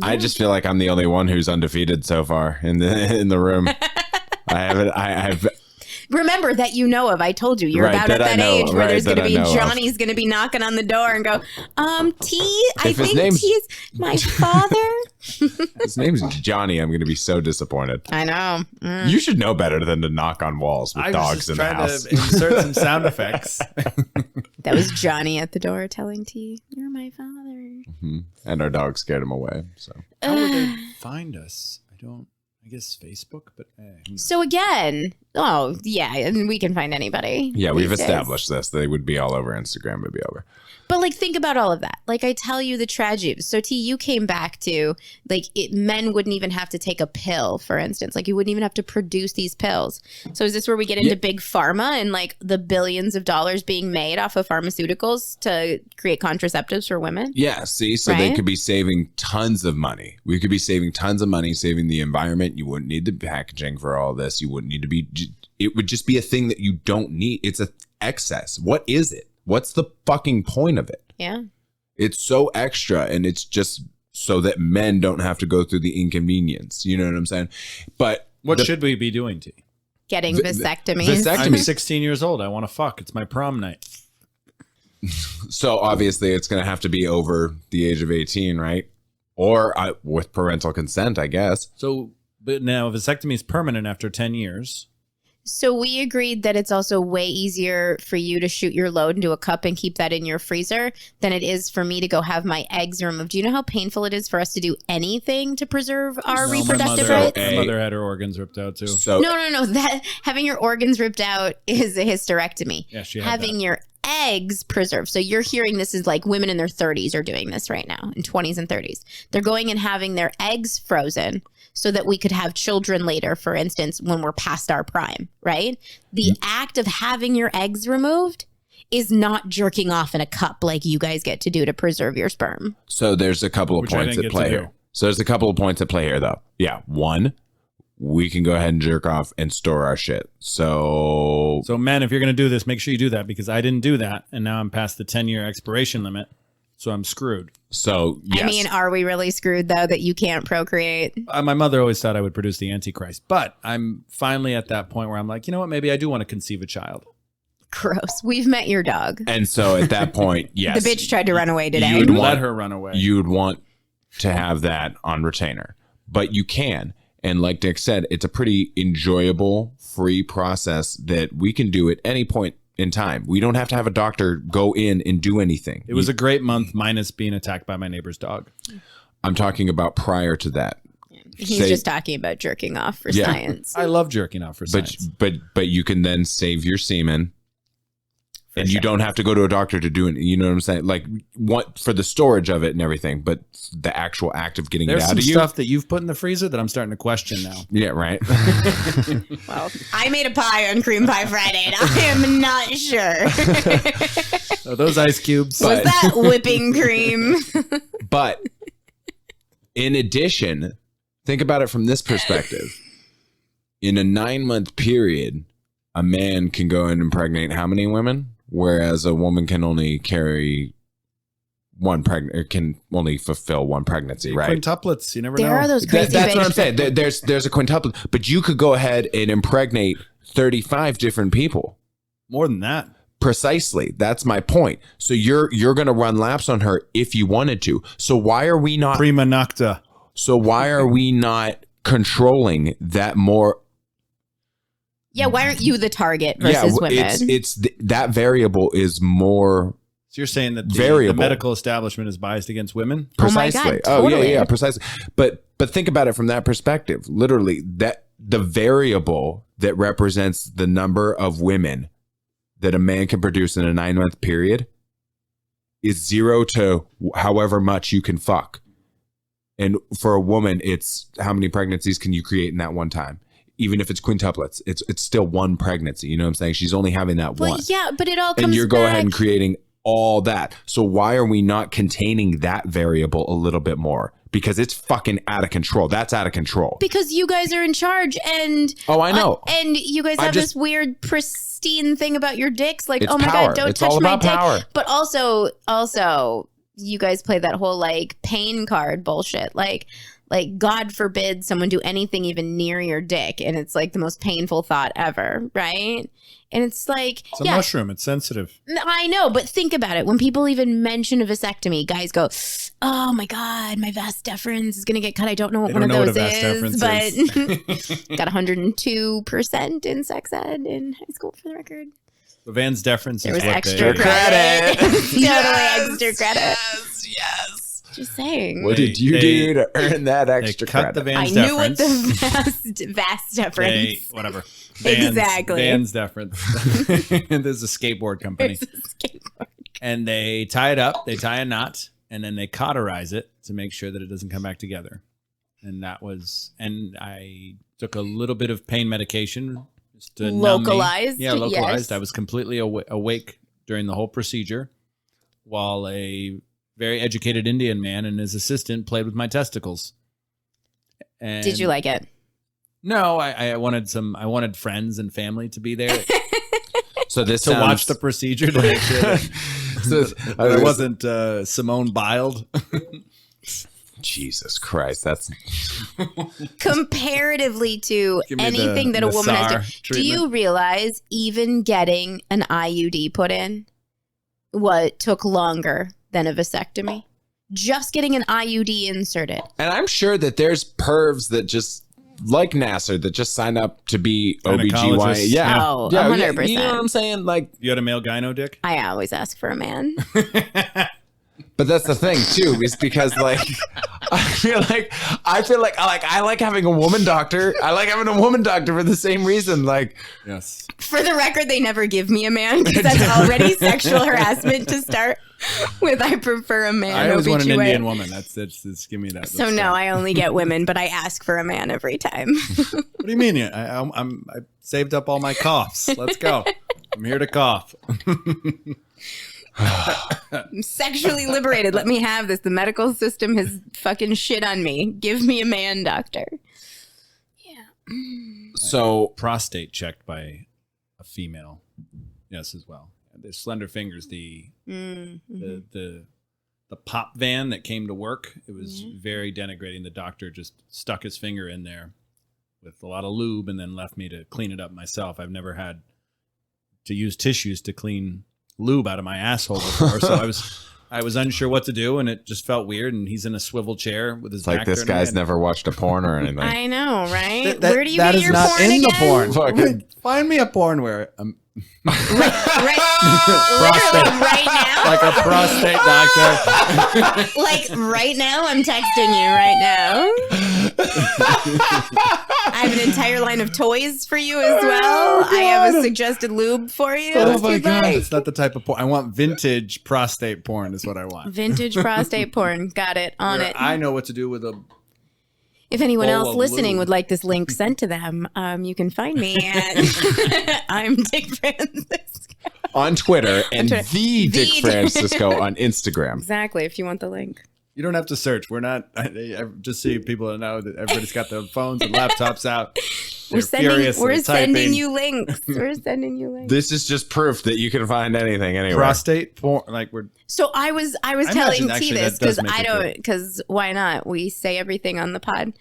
Speaker 4: I just feel like I'm the only one who's undefeated so far in the room. I've
Speaker 3: Remember that you know of. I told you you're
Speaker 4: Right,
Speaker 3: about
Speaker 4: that
Speaker 3: at
Speaker 4: I
Speaker 3: that
Speaker 4: know,
Speaker 3: age where
Speaker 4: right,
Speaker 3: there's
Speaker 4: that
Speaker 3: going to
Speaker 4: I
Speaker 3: be
Speaker 4: know of.
Speaker 3: Johnny's going to be knocking on the door and go, T, I
Speaker 4: If his
Speaker 3: think
Speaker 4: name's-
Speaker 3: T is my father.
Speaker 4: his name's Johnny. I'm going to be so disappointed.
Speaker 3: I know. Mm.
Speaker 4: You should know better than to knock on walls with
Speaker 2: I was
Speaker 4: dogs
Speaker 2: just
Speaker 4: in the
Speaker 2: trying
Speaker 4: house.
Speaker 2: to insert some sound effects.
Speaker 3: That was Johnny at the door telling T, you're my father.
Speaker 4: Mhm. And our dog scared him away. So
Speaker 2: How would they find us? I guess Facebook, but
Speaker 3: So again, yeah, and we can find anybody.
Speaker 4: yeah, we've
Speaker 3: these days.
Speaker 4: established this. They would be all over Instagram. Would be over.
Speaker 3: But like, think about all of that. Like, I tell you the tragedy. So T, you came back to like men wouldn't even have to take a pill, for instance. Like, you wouldn't even have to produce these pills. So is this where we get into big pharma and like the billions of dollars being made off of pharmaceuticals to create contraceptives for women?
Speaker 4: Yeah. See, so they could be saving tons of money. We could be saving tons of money, saving the environment. You wouldn't need the packaging for all this. You wouldn't need to be. It would just be a thing that you don't need. It's a excess. What is it? What's the fucking point of it?
Speaker 3: Yeah.
Speaker 4: It's so extra, and it's just so that men don't have to go through the inconvenience. You know what I'm saying? But
Speaker 2: what should we be doing, T?
Speaker 3: Getting vasectomies.
Speaker 2: I'm 16 years old. I want to fuck. It's my prom night.
Speaker 4: So obviously it's going to have to be over the age of 18, right? Or with parental consent, I guess.
Speaker 2: So, but now vasectomy is permanent after 10 years.
Speaker 3: So we agreed that it's also way easier for you to shoot your load into a cup and keep that in your freezer than it is for me to go have my eggs removed. Do you know how painful it is for us to do anything to preserve our reproductive rights?
Speaker 2: My mother had her organs ripped out too.
Speaker 4: So,
Speaker 3: No. That having your organs ripped out is a hysterectomy.
Speaker 2: Yeah, she had
Speaker 3: having
Speaker 2: that.
Speaker 3: your eggs preserved. So you're hearing this is like women in their 30s are doing this right now, in 20s and 30s. They're going and having their eggs frozen so that we could have children later, for instance, when we're past our prime, right? The act of having your eggs removed is not jerking off in a cup like you guys get to do to preserve your sperm.
Speaker 4: So there's a couple of points at play here. So there's a couple of points at play here, though. Yeah. One, we can go ahead and jerk off and store our shit. So
Speaker 2: men, if you're going to do this, make sure you do that, because I didn't do that. And now I'm past the 10-year expiration limit. So I'm screwed.
Speaker 4: So, yes.
Speaker 3: I mean, are we really screwed, though, that you can't procreate?
Speaker 2: My mother always thought I would produce the Antichrist. But I'm finally at that point where I'm like, you know what? Maybe I do want to conceive a child.
Speaker 3: Gross. We've met your dog.
Speaker 4: And so at that point, yes.
Speaker 3: The bitch tried to run away today.
Speaker 2: You'd let her run away.
Speaker 4: You'd want to have that on retainer. But you can. And like Dick said, it's a pretty enjoyable, free process that we can do at any point in time. We don't have to have a doctor go in and do anything.
Speaker 2: It was a great month, minus being attacked by my neighbor's dog.
Speaker 4: I'm talking about prior to that.
Speaker 3: He's just talking about jerking off for science.
Speaker 2: I love jerking off for science.
Speaker 4: But you can then save your semen. And you don't have to go to a doctor to do it. You know what I'm saying? Like, what for the storage of it and everything, but the actual act of getting it out of you.
Speaker 2: There's some stuff that you've put in the freezer that I'm starting to question now.
Speaker 4: Yeah, right.
Speaker 3: Well, I made a pie on Cream Pie Friday, and I am not sure.
Speaker 2: Are those ice cubes?
Speaker 3: Was that whipping cream?
Speaker 4: But in addition, think about it from this perspective. In a 9-month period, a man can go and impregnate how many women? Whereas a woman can only carry can only fulfill one pregnancy, right?
Speaker 2: Quintuplets, you never know.
Speaker 3: There are those crazy
Speaker 4: That's what I'm saying. There's a quintuplet, but you could go ahead and impregnate 35 different people.
Speaker 2: More than that.
Speaker 4: Precisely. That's my point. So you're going to run laps on her if you wanted to. So why are we not
Speaker 2: prima nocta?
Speaker 4: So why are we not controlling that more?
Speaker 3: Yeah, why aren't you the target versus women?
Speaker 4: That variable is more.
Speaker 2: So you're saying that
Speaker 4: the
Speaker 2: medical establishment is biased against women?
Speaker 4: Precisely.
Speaker 3: Oh my God, totally.
Speaker 4: Yeah, precisely. But think about it from that perspective. Literally, that the variable that represents the number of women that a man can produce in a 9-month period is 0 to however much you can fuck. And for a woman, it's how many pregnancies can you create in that one time? Even if it's quintuplets, it's still one pregnancy. You know what I'm saying? She's only having that one.
Speaker 3: Yeah, but it all comes
Speaker 4: and you're
Speaker 3: back.
Speaker 4: go ahead and creating all that. So why are we not containing that variable a little bit more? Because it's fucking out of control. That's out of control.
Speaker 3: Because you guys are in charge, and
Speaker 4: I know.
Speaker 3: And you guys have this weird pristine thing about your dicks, like,
Speaker 4: it's
Speaker 3: oh my
Speaker 4: power.
Speaker 3: God, don't
Speaker 4: it's
Speaker 3: touch
Speaker 4: all
Speaker 3: my
Speaker 4: about
Speaker 3: dick.
Speaker 4: power.
Speaker 3: But also, you guys play that whole like pain card bullshit, like God forbid someone do anything even near your dick, and it's like the most painful thought ever, right? And it's like,
Speaker 2: it's a mushroom. It's sensitive.
Speaker 3: I know, but think about it. When people even mention a vasectomy, guys go, oh my God, my vas deferens is going to get cut. I don't know what one of those is, but got 102% in sex ed in high school, for the record.
Speaker 2: The Vans deferens
Speaker 3: there
Speaker 2: is
Speaker 3: was extra credit. Totally extra credit.
Speaker 4: Yes.
Speaker 3: Just saying.
Speaker 4: What did you do to earn that extra
Speaker 2: cut
Speaker 4: credit?
Speaker 2: The Vans
Speaker 3: I
Speaker 2: deferens.
Speaker 3: knew what the vas deferens.
Speaker 2: Whatever.
Speaker 3: Exactly.
Speaker 2: Vans deference. There's a skateboard company.
Speaker 3: There's a skateboard
Speaker 2: And they tie it up. They tie a knot, and then they cauterize it to make sure that it doesn't come back together. And I took a little bit of pain medication just to
Speaker 3: Localized.
Speaker 2: Yeah, localized.
Speaker 3: Yes.
Speaker 2: I was completely awake during the whole procedure, while a very educated Indian man and his assistant played with my testicles. And
Speaker 3: Did you like it?
Speaker 2: No, I wanted friends and family to be there
Speaker 4: So this
Speaker 2: to watch the procedure to make sure that I wasn't Simone Biled.
Speaker 4: Jesus Christ, that's
Speaker 3: comparatively to
Speaker 2: Give me
Speaker 3: anything that a woman has
Speaker 2: Nassar
Speaker 3: to. Do you
Speaker 2: treatment.
Speaker 3: realize even getting an IUD put in took longer than a vasectomy? Just getting an IUD inserted.
Speaker 4: and I'm sure that there's pervs that just like Nasser that just sign up to be OBGYN.
Speaker 2: Gynecologists.
Speaker 4: Yeah.
Speaker 3: Oh,
Speaker 4: yeah,
Speaker 3: 100%.
Speaker 4: You know what I'm saying? Like,
Speaker 2: You had a male gyno dick?
Speaker 3: I always ask for a man.
Speaker 4: but that's the thing too, is because like I feel like I like having a woman doctor. I like having a woman doctor for the same reason. Like,
Speaker 2: Yes.
Speaker 3: For the record, they never give me a man because that's already sexual harassment to start with. I prefer a man.
Speaker 2: I always want an
Speaker 3: OBGYN.
Speaker 2: Indian woman. That's give me that.
Speaker 3: So
Speaker 2: Let's
Speaker 3: no,
Speaker 2: go.
Speaker 3: I only get women, but I ask for a man every time.
Speaker 2: What do you mean? I saved up all my coughs. Let's go. I'm here to cough.
Speaker 3: I'm sexually liberated. Let me have this. The medical system has fucking shit on me. Give me a man, doctor. Yeah.
Speaker 4: so
Speaker 2: Prostate checked by a female. Yes, as well. The slender fingers. The pop van that came to work. It was very denigrating. The doctor just stuck his finger in there with a lot of lube and then left me to clean it up myself. I've never had to use tissues to clean lube out of my asshole before, so I was unsure what to do, and it just felt weird. And he's in a swivel chair with his
Speaker 4: it's like
Speaker 2: back
Speaker 4: this
Speaker 2: turned
Speaker 4: guy's
Speaker 2: away.
Speaker 4: never watched a porn or anything.
Speaker 3: I know, right?
Speaker 2: That-
Speaker 3: Where do you
Speaker 2: that
Speaker 3: get
Speaker 2: is
Speaker 3: your
Speaker 2: not
Speaker 3: porn
Speaker 2: in
Speaker 3: again?
Speaker 2: the porn.
Speaker 4: Fucking-
Speaker 2: Find me a porn where
Speaker 3: Right,
Speaker 2: prostate,
Speaker 3: literally right now.
Speaker 2: like a prostate doctor.
Speaker 3: Like right now, I'm texting you right now. I have an entire line of toys for you as well. I have a suggested lube for you.
Speaker 2: Oh
Speaker 3: if
Speaker 2: my
Speaker 3: you'd
Speaker 2: god,
Speaker 3: like.
Speaker 2: it's not the type of porn I want. Vintage prostate porn is what I want.
Speaker 3: Vintage prostate porn. Got it. On
Speaker 2: Where
Speaker 3: it.
Speaker 2: I know what to do with a.
Speaker 3: If anyone
Speaker 2: bowl
Speaker 3: else
Speaker 2: of
Speaker 3: listening
Speaker 2: lube.
Speaker 3: would like this link sent to them, you can find me at I'm Dick Francisco.
Speaker 4: On Twitter and
Speaker 3: Twitter.
Speaker 4: the Dick
Speaker 3: The-
Speaker 4: Francisco on Instagram.
Speaker 3: Exactly. If you want the link.
Speaker 2: You don't have to search. We're not. I just see people that know that everybody's got their phones and laptops out. They're furious.
Speaker 3: We're
Speaker 2: They're
Speaker 3: sending
Speaker 2: typing.
Speaker 3: you links. We're sending you links.
Speaker 4: This is just proof that you can find anything anywhere.
Speaker 2: prostate porn. Like we're.
Speaker 3: So I was telling
Speaker 2: imagine
Speaker 3: T
Speaker 2: actually
Speaker 3: this
Speaker 2: that does
Speaker 3: because
Speaker 2: make
Speaker 3: I
Speaker 2: it
Speaker 3: don't
Speaker 2: good.
Speaker 3: because why not? We say everything on the pod.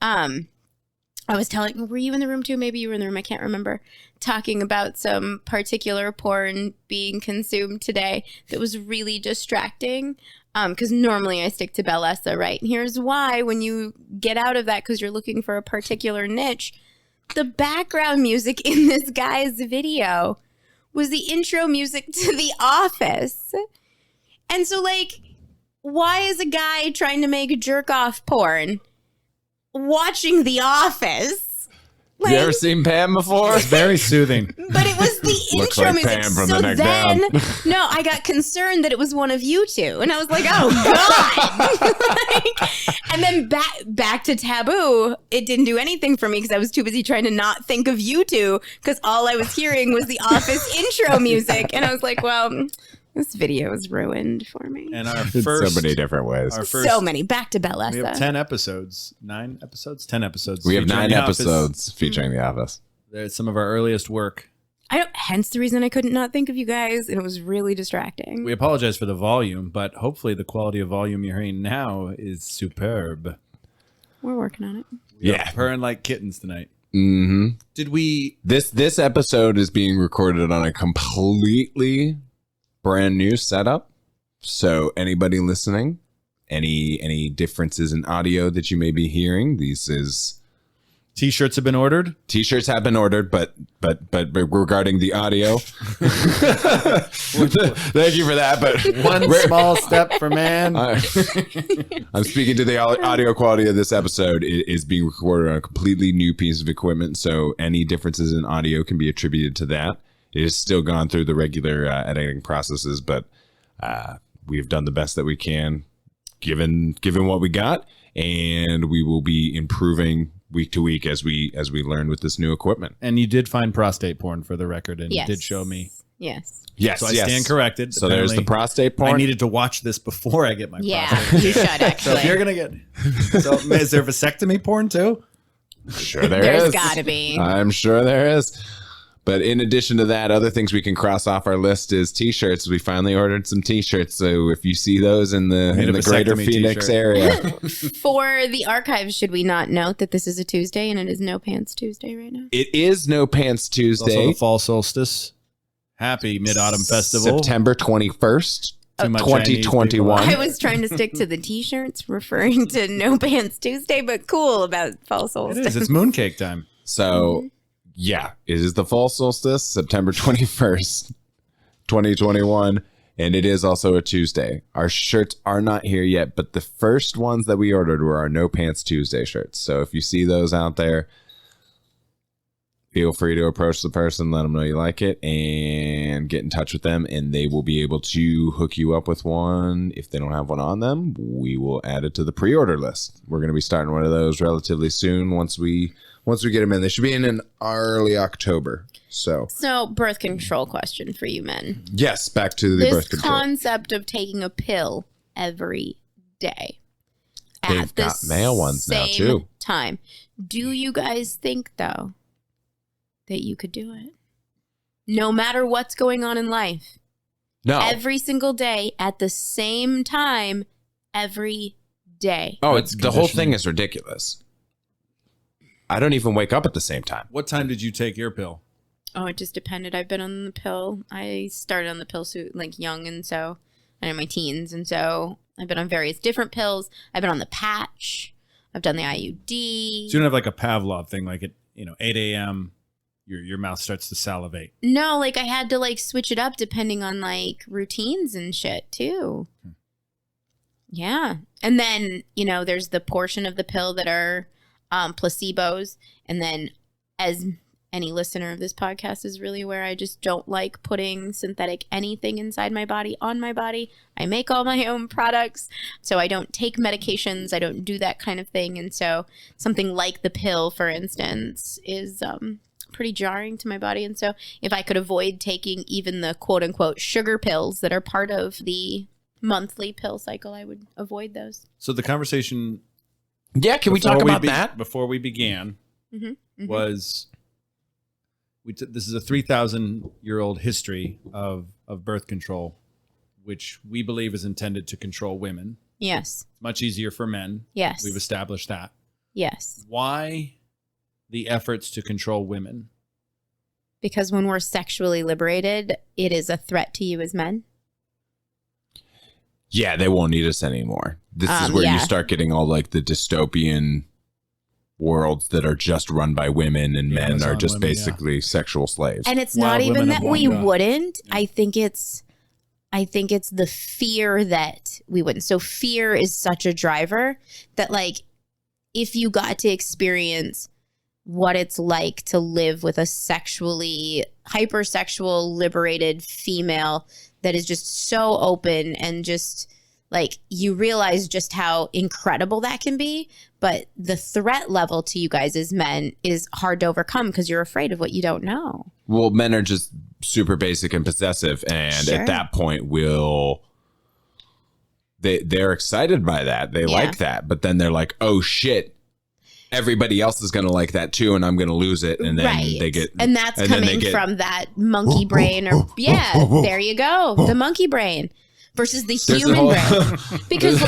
Speaker 3: I was telling, were you in the room too? Maybe you were in the room. I can't remember. Talking about some particular porn being consumed today that was really distracting. Because normally I stick to Bellessa, right? And here's why: when you get out of that because you're looking for a particular niche, the background music in this guy's video was the intro music to The Office. And so, like, why is a guy trying to make jerk off porn watching The Office? Like,
Speaker 4: You ever seen Pam before?
Speaker 2: It's very soothing.
Speaker 3: but it was the
Speaker 4: Looks
Speaker 3: intro
Speaker 4: like
Speaker 3: music.
Speaker 4: Pam from
Speaker 3: So
Speaker 4: the neck
Speaker 3: then,
Speaker 4: down.
Speaker 3: no, I got concerned that it was one of you two, and I was like, "Oh God!" Like, and then back to Taboo. It didn't do anything for me because I was too busy trying to not think of you two because all I was hearing was The Office intro music, and I was like, "Well, this video is ruined for me."
Speaker 2: And our
Speaker 4: In
Speaker 2: first,
Speaker 4: so many different ways.
Speaker 2: our first,
Speaker 3: So many. Back to
Speaker 2: we have
Speaker 3: Bellessa.
Speaker 2: 10 episodes, 9 episodes, 10 episodes.
Speaker 4: We have
Speaker 2: featuring
Speaker 4: 9
Speaker 2: The Office.
Speaker 4: episodes featuring The Office.
Speaker 2: There's some of our earliest work.
Speaker 3: Hence the reason I couldn't not think of you guys, and it was really distracting.
Speaker 2: We apologize for the volume, but hopefully the quality of volume you're hearing now is superb.
Speaker 3: We're working on it.
Speaker 4: Yeah.
Speaker 2: Purring like kittens tonight.
Speaker 4: Mm-hmm.
Speaker 2: Did we?
Speaker 4: This episode is being recorded on a completely brand new setup. So anybody listening, any differences in audio that you may be hearing,
Speaker 2: T-shirts have been ordered.
Speaker 4: T-shirts have been ordered, but regarding the audio, thank you for that. But
Speaker 2: One small step for man.
Speaker 4: I'm speaking to the audio quality of this episode. It is being recorded on a completely new piece of equipment, so any differences in audio can be attributed to that. It has still gone through the regular editing processes, but We've done the best that we can given what we got, and we will be improving week to week as we learn with this new equipment.
Speaker 2: And you did find prostate porn for the record, and
Speaker 3: Yes.
Speaker 2: you did show me.
Speaker 3: Yes.
Speaker 4: Yes,
Speaker 2: So I stand corrected.
Speaker 4: So there's the
Speaker 2: Apparently,
Speaker 4: prostate porn.
Speaker 2: I needed to watch this before I get my
Speaker 3: Yeah,
Speaker 2: prostate.
Speaker 3: you should
Speaker 2: So
Speaker 3: actually.
Speaker 2: if you're gonna get, so is there vasectomy porn too?
Speaker 4: Sure there
Speaker 3: There's
Speaker 4: is.
Speaker 3: gotta be.
Speaker 4: I'm sure there is. But in addition to that, other things we can cross off our list is t-shirts. We finally ordered some t-shirts. So if you see those in the
Speaker 2: Need a
Speaker 4: greater
Speaker 2: vasectomy
Speaker 4: Phoenix
Speaker 2: t-shirt.
Speaker 4: area,
Speaker 3: For the archives, should we not note that this is a Tuesday and it is No Pants Tuesday right now?
Speaker 4: it is No Pants
Speaker 2: It's also
Speaker 4: Tuesday,
Speaker 2: the fall solstice. Happy Mid-Autumn Festival.
Speaker 4: September 21st,
Speaker 2: Too much Chinese
Speaker 4: 2021.
Speaker 3: I was trying to stick to the t-shirts referring to No Pants Tuesday, but cool about fall
Speaker 2: It
Speaker 3: solstice.
Speaker 2: is. It's mooncake time.
Speaker 4: So, yeah, it is the fall solstice, September 21st, 2021. And it is also a Tuesday. Our shirts are not here yet, but the first ones that we ordered were our No Pants Tuesday shirts. So if you see those out there, feel free to approach the person, let them know you like it, and get in touch with them, and they will be able to hook you up with one. If they don't have one on them, we will add it to the pre-order list. We're going to be starting one of those relatively soon once we get them in. They should be in early October. So
Speaker 3: birth control question for you men.
Speaker 4: yes, back to the
Speaker 3: This
Speaker 4: birth control.
Speaker 3: concept of taking a pill every day.
Speaker 4: They've
Speaker 3: at the
Speaker 4: got male ones now,
Speaker 3: same
Speaker 4: too.
Speaker 3: Time. Do you guys think though that you could do it? No matter what's going on in life.
Speaker 4: No.
Speaker 3: Every single day at the same time every day.
Speaker 4: Oh,
Speaker 2: That's
Speaker 4: the whole thing
Speaker 2: conditioning.
Speaker 4: is ridiculous. I don't even wake up at the same time.
Speaker 2: What time did you take your pill?
Speaker 3: Oh, it just depended. I've been on the pill. I started on the pill like young, and so I'm in my teens, and so I've been on various different pills. I've been on the patch. I've done the IUD.
Speaker 2: So you don't have like a Pavlov thing, like at 8 a.m. Your mouth starts to salivate.
Speaker 3: No, like I had to like switch it up depending on like routines and shit too. Yeah. And then, there's the portion of the pill that are placebos. And then, as any listener of this podcast is really aware, I just don't like putting synthetic anything inside my body, on my body. I make all my own products. So I don't take medications. I don't do that kind of thing. And so something like the pill, for instance, is pretty jarring to my body. And so if I could avoid taking even the quote unquote sugar pills that are part of the monthly pill cycle, I would avoid those.
Speaker 2: So the conversation
Speaker 4: Yeah, can we talk about that?
Speaker 2: before we began
Speaker 3: Mm-hmm.
Speaker 2: was this is a 3,000-year-old history of birth control, which we believe is intended to control women.
Speaker 3: Yes.
Speaker 2: It's much easier for men.
Speaker 3: Yes.
Speaker 2: We've established that.
Speaker 3: Yes.
Speaker 2: Why the efforts to control women?
Speaker 3: Because when we're sexually liberated, it is a threat to you as men.
Speaker 4: Yeah, they won't need us anymore. This is where you start getting all like the dystopian worlds that are just run by women, and men
Speaker 2: Amazon
Speaker 4: are just
Speaker 2: women,
Speaker 4: basically sexual slaves.
Speaker 3: And it's
Speaker 2: Wild
Speaker 3: not even
Speaker 2: women
Speaker 3: that
Speaker 2: of
Speaker 3: we
Speaker 2: Wanda.
Speaker 3: wouldn't.
Speaker 2: Yeah.
Speaker 3: I think it's the fear that we wouldn't. So fear is such a driver that, like, if you got to experience what it's like to live with a sexually hypersexual liberated female that is just so open, and just like you realize just how incredible that can be, but the threat level to you guys as men is hard to overcome because you're afraid of what you don't know.
Speaker 4: Well, men are just super basic and possessive, and
Speaker 3: Sure.
Speaker 4: at that point they're excited by that. They like that, but then they're like, "Oh shit. Everybody else is going to like that too, and I'm going to lose it." And then they get,
Speaker 3: and that's
Speaker 4: and then
Speaker 3: coming
Speaker 4: they get-
Speaker 3: from that monkey brain, or there you go, the monkey brain versus the
Speaker 4: There's
Speaker 3: human
Speaker 4: the
Speaker 3: brain.
Speaker 4: whole-
Speaker 3: Because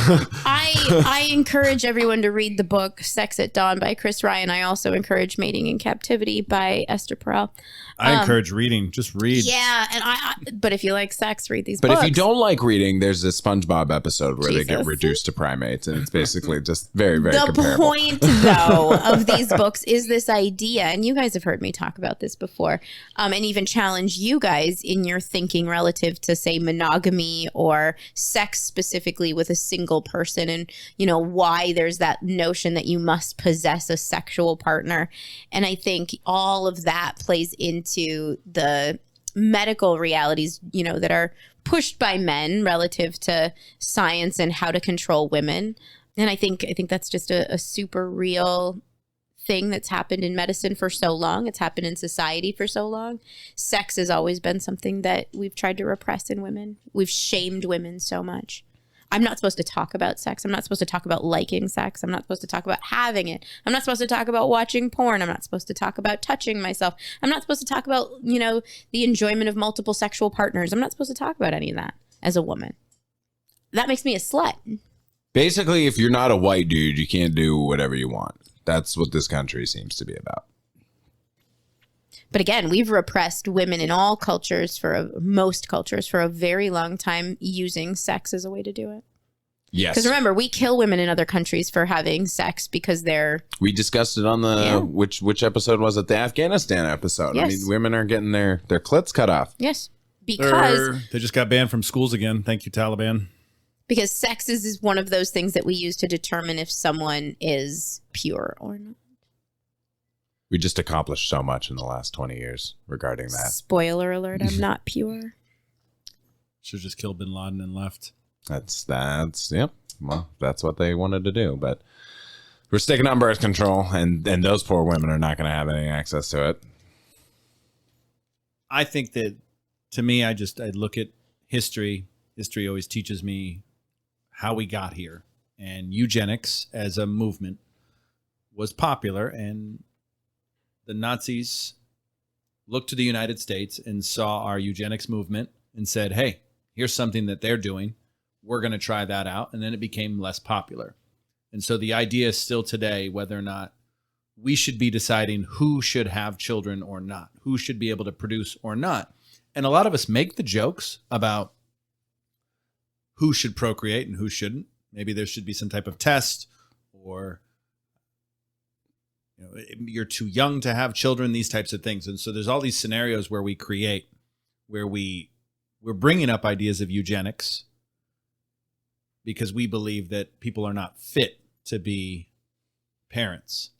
Speaker 3: I encourage everyone to read the book Sex at Dawn by Chris Ryan. I also encourage Mating in Captivity by Esther Perel.
Speaker 2: I encourage reading. Just read.
Speaker 3: Yeah, and but if you like sex, read these
Speaker 4: But
Speaker 3: books.
Speaker 4: if you don't like reading, there's a SpongeBob episode where they get
Speaker 3: Jesus.
Speaker 4: reduced to primates, and it's basically just very, very
Speaker 3: the
Speaker 4: comparable.
Speaker 3: point, though, of these books is this idea, and you guys have heard me talk about this before, and even challenge you guys in your thinking relative to, say, monogamy or sex specifically with a single person, and why there's that notion that you must possess a sexual partner. And I think all of that plays into the medical realities, you know, that are pushed by men relative to science and how to control women. And I think that's just a super real thing that's happened in medicine for so long. It's happened in society for so long. Sex has always been something that we've tried to repress in women. We've shamed women so much. I'm not supposed to talk about sex. I'm not supposed to talk about liking sex. I'm not supposed to talk about having it. I'm not supposed to talk about watching porn. I'm not supposed to talk about touching myself. I'm not supposed to talk about, you know, the enjoyment of multiple sexual partners. I'm not supposed to talk about any of that as a woman. That makes me a slut.
Speaker 4: Basically, if you're not a white dude, you can't do whatever you want. That's what this country seems to be about.
Speaker 3: But again, we've repressed women in all cultures, most cultures, for a very long time, using sex as a way to do it.
Speaker 4: Yes.
Speaker 3: Because remember, we kill women in other countries for having sex because they're...
Speaker 4: We discussed it on the... Yeah. Which episode was it? The Afghanistan episode.
Speaker 3: Yes.
Speaker 4: I mean, women are getting their clits cut off.
Speaker 3: Yes. Because...
Speaker 2: They just got banned from schools again. Thank you, Taliban.
Speaker 3: Because sex is one of those things that we use to determine if someone is pure or not.
Speaker 4: We just accomplished so much in the last 20 years regarding that.
Speaker 3: Spoiler alert, I'm not pure.
Speaker 2: Should just kill bin Laden and left.
Speaker 4: That's yep. Well, that's what they wanted to do, but we're sticking on birth control, and those poor women are not going to have any access to it.
Speaker 2: I think that, to me, I look at history. History always teaches me how we got here. And eugenics as a movement was popular, and the Nazis looked to the United States and saw our eugenics movement and said, hey, here's something that they're doing. We're going to try that out. And then it became less popular. And so the idea is still today whether or not we should be deciding who should have children or not, who should be able to produce or not. And a lot of us make the jokes about who should procreate and who shouldn't. Maybe there should be some type of test, or you're too young to have children, these types of things. And so there's all these scenarios where we create, where we're bringing up ideas of eugenics because we believe that people are not fit to be parents.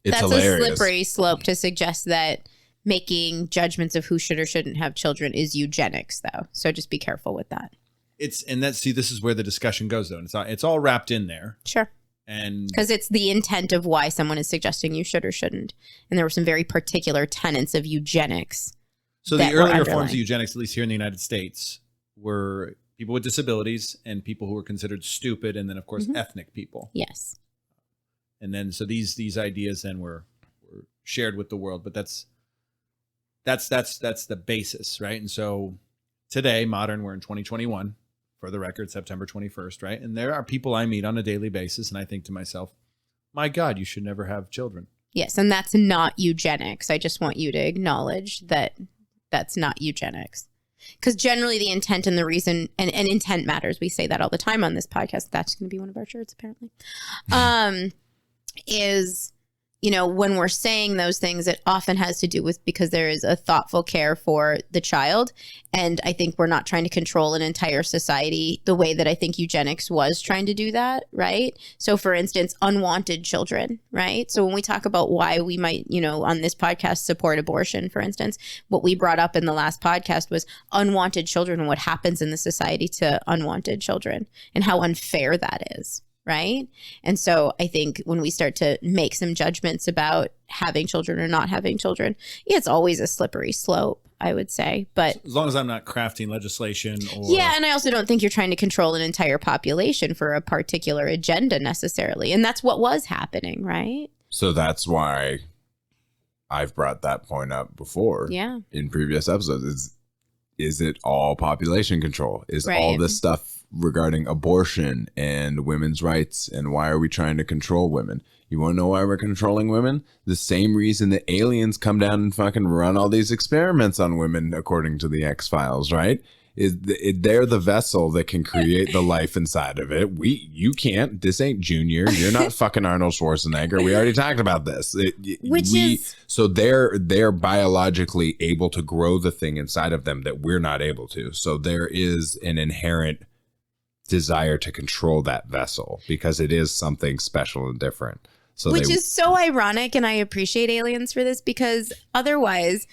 Speaker 4: It's
Speaker 3: That's
Speaker 4: hilarious.
Speaker 3: A slippery slope to suggest that making judgments of who should or shouldn't have children is eugenics, though. So just be careful with that.
Speaker 2: This is where the discussion goes, though. And it's all wrapped in there.
Speaker 3: Sure.
Speaker 2: And
Speaker 3: because it's the intent of why someone is suggesting you should or shouldn't. And there were some very particular tenets of eugenics.
Speaker 2: So the earlier forms of eugenics, at least here in the United States, were people with disabilities and people who were considered stupid, and then of course ethnic people.
Speaker 3: Yes.
Speaker 2: And then so these ideas then were shared with the world, but that's the basis, right? And so today, modern, we're in 2021. For the record, September 21st, right? And there are people I meet on a daily basis, and I think to myself, my God, you should never have children.
Speaker 3: Yes, and that's not eugenics. I just want you to acknowledge that that's not eugenics. Because generally the intent and the reason, and intent matters. We say that all the time on this podcast. That's going to be one of our shirts, apparently. Is... when we're saying those things, it often has to do with because there is a thoughtful care for the child. And I think we're not trying to control an entire society the way that I think eugenics was trying to do that, right? So for instance, unwanted children, right? So when we talk about why we might, on this podcast support abortion, for instance, what we brought up in the last podcast was unwanted children and what happens in the society to unwanted children and how unfair that is. Right. And so I think when we start to make some judgments about having children or not having children, it's always a slippery slope, I would say. But
Speaker 2: as long as I'm not crafting legislation or.
Speaker 3: Yeah. And I also don't think you're trying to control an entire population for a particular agenda necessarily. And that's what was happening. Right.
Speaker 4: So that's why I've brought that point up before.
Speaker 3: Yeah.
Speaker 4: In previous episodes. Is it all population control? Is
Speaker 3: right.
Speaker 4: all this stuff regarding abortion and women's rights, and why are we trying to control women? You want to know why we're controlling women? The same reason that aliens come down and fucking run all these experiments on women, according to the X-Files, right? They're the vessel that can create the life inside of it. You can't. This ain't Junior. You're not fucking Arnold Schwarzenegger. We already talked about this. So they're biologically able to grow the thing inside of them that we're not able to. So there is an inherent desire to control that vessel because it is something special and different. So
Speaker 3: which is so ironic, and I appreciate aliens for this because otherwise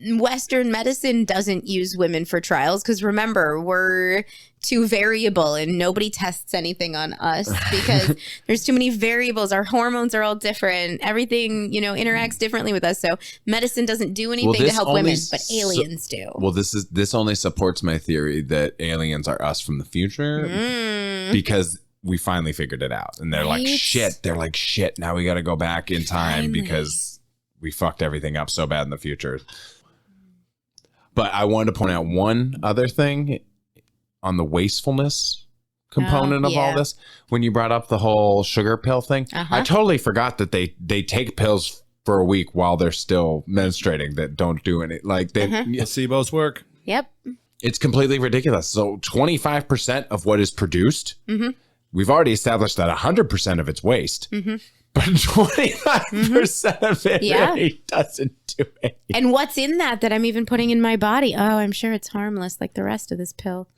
Speaker 3: Western medicine doesn't use women for trials because remember, we're too variable and nobody tests anything on us because there's too many variables. Our hormones are all different. Everything, interacts differently with us. So medicine doesn't do anything to help women, but aliens do.
Speaker 4: Well, this only supports my theory that aliens are us from the future because we finally figured it out. And they're like, shit. They're like, shit. Now we got to go back in time because we fucked everything up so bad in the future. But I wanted to point out one other thing on the wastefulness component of all this. When you brought up the whole sugar pill thing, I totally forgot that they take pills for a week while they're still menstruating that don't do any, like
Speaker 2: placebos work.
Speaker 3: Yep.
Speaker 4: It's completely ridiculous. So 25% of what is produced, we've already established that 100% of it's waste. But 25% of it really doesn't do it.
Speaker 3: And what's in that I'm even putting in my body? Oh, I'm sure it's harmless like the rest of this pill.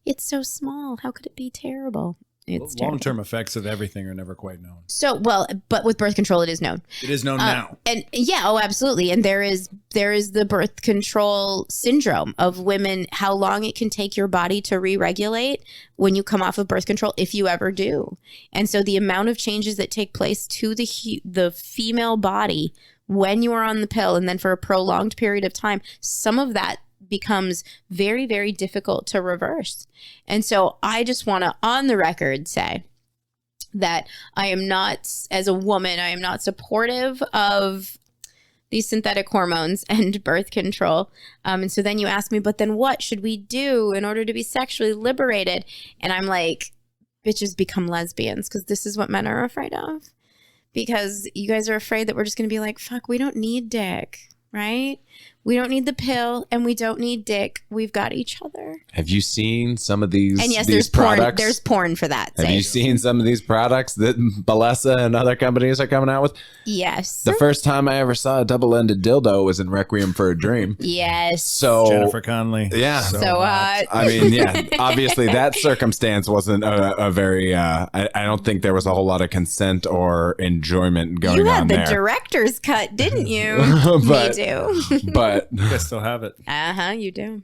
Speaker 3: It's so small. How could it be terrible? It's
Speaker 2: long-term effects of everything are never quite known.
Speaker 3: So, but with birth control, it is known.
Speaker 2: It is known now.
Speaker 3: And absolutely. And there is the birth control syndrome of women, how long it can take your body to re-regulate when you come off of birth control, if you ever do. And so the amount of changes that take place to the female body when you are on the pill and then for a prolonged period of time, some of that becomes very, very difficult to reverse. And so I just want to, on the record, say that I am not, as a woman, I am not supportive of these synthetic hormones and birth control. And so then you ask me, but then what should we do in order to be sexually liberated? And I'm like, bitches become lesbians because this is what men are afraid of. Because you guys are afraid that we're just going to be like, fuck, we don't need dick, right? We don't need the pill and we don't need dick. We've got each other.
Speaker 4: Have you seen some of these
Speaker 3: And yes,
Speaker 4: these
Speaker 3: there's
Speaker 4: products?
Speaker 3: porn. There's porn for that.
Speaker 4: Have you seen some of these products that Balesa and other companies are coming out with?
Speaker 3: Yes.
Speaker 4: The first time I ever saw a double-ended dildo was in Requiem for a Dream.
Speaker 3: Yes.
Speaker 4: So
Speaker 2: Jennifer Connelly.
Speaker 4: Yeah.
Speaker 3: So hot.
Speaker 4: I mean, yeah, obviously that circumstance wasn't a very, I don't think there was a whole lot of consent or enjoyment going on there.
Speaker 3: You had the director's cut, didn't you?
Speaker 4: But,
Speaker 3: Me too.
Speaker 4: But
Speaker 2: You guys still have it.
Speaker 3: You do.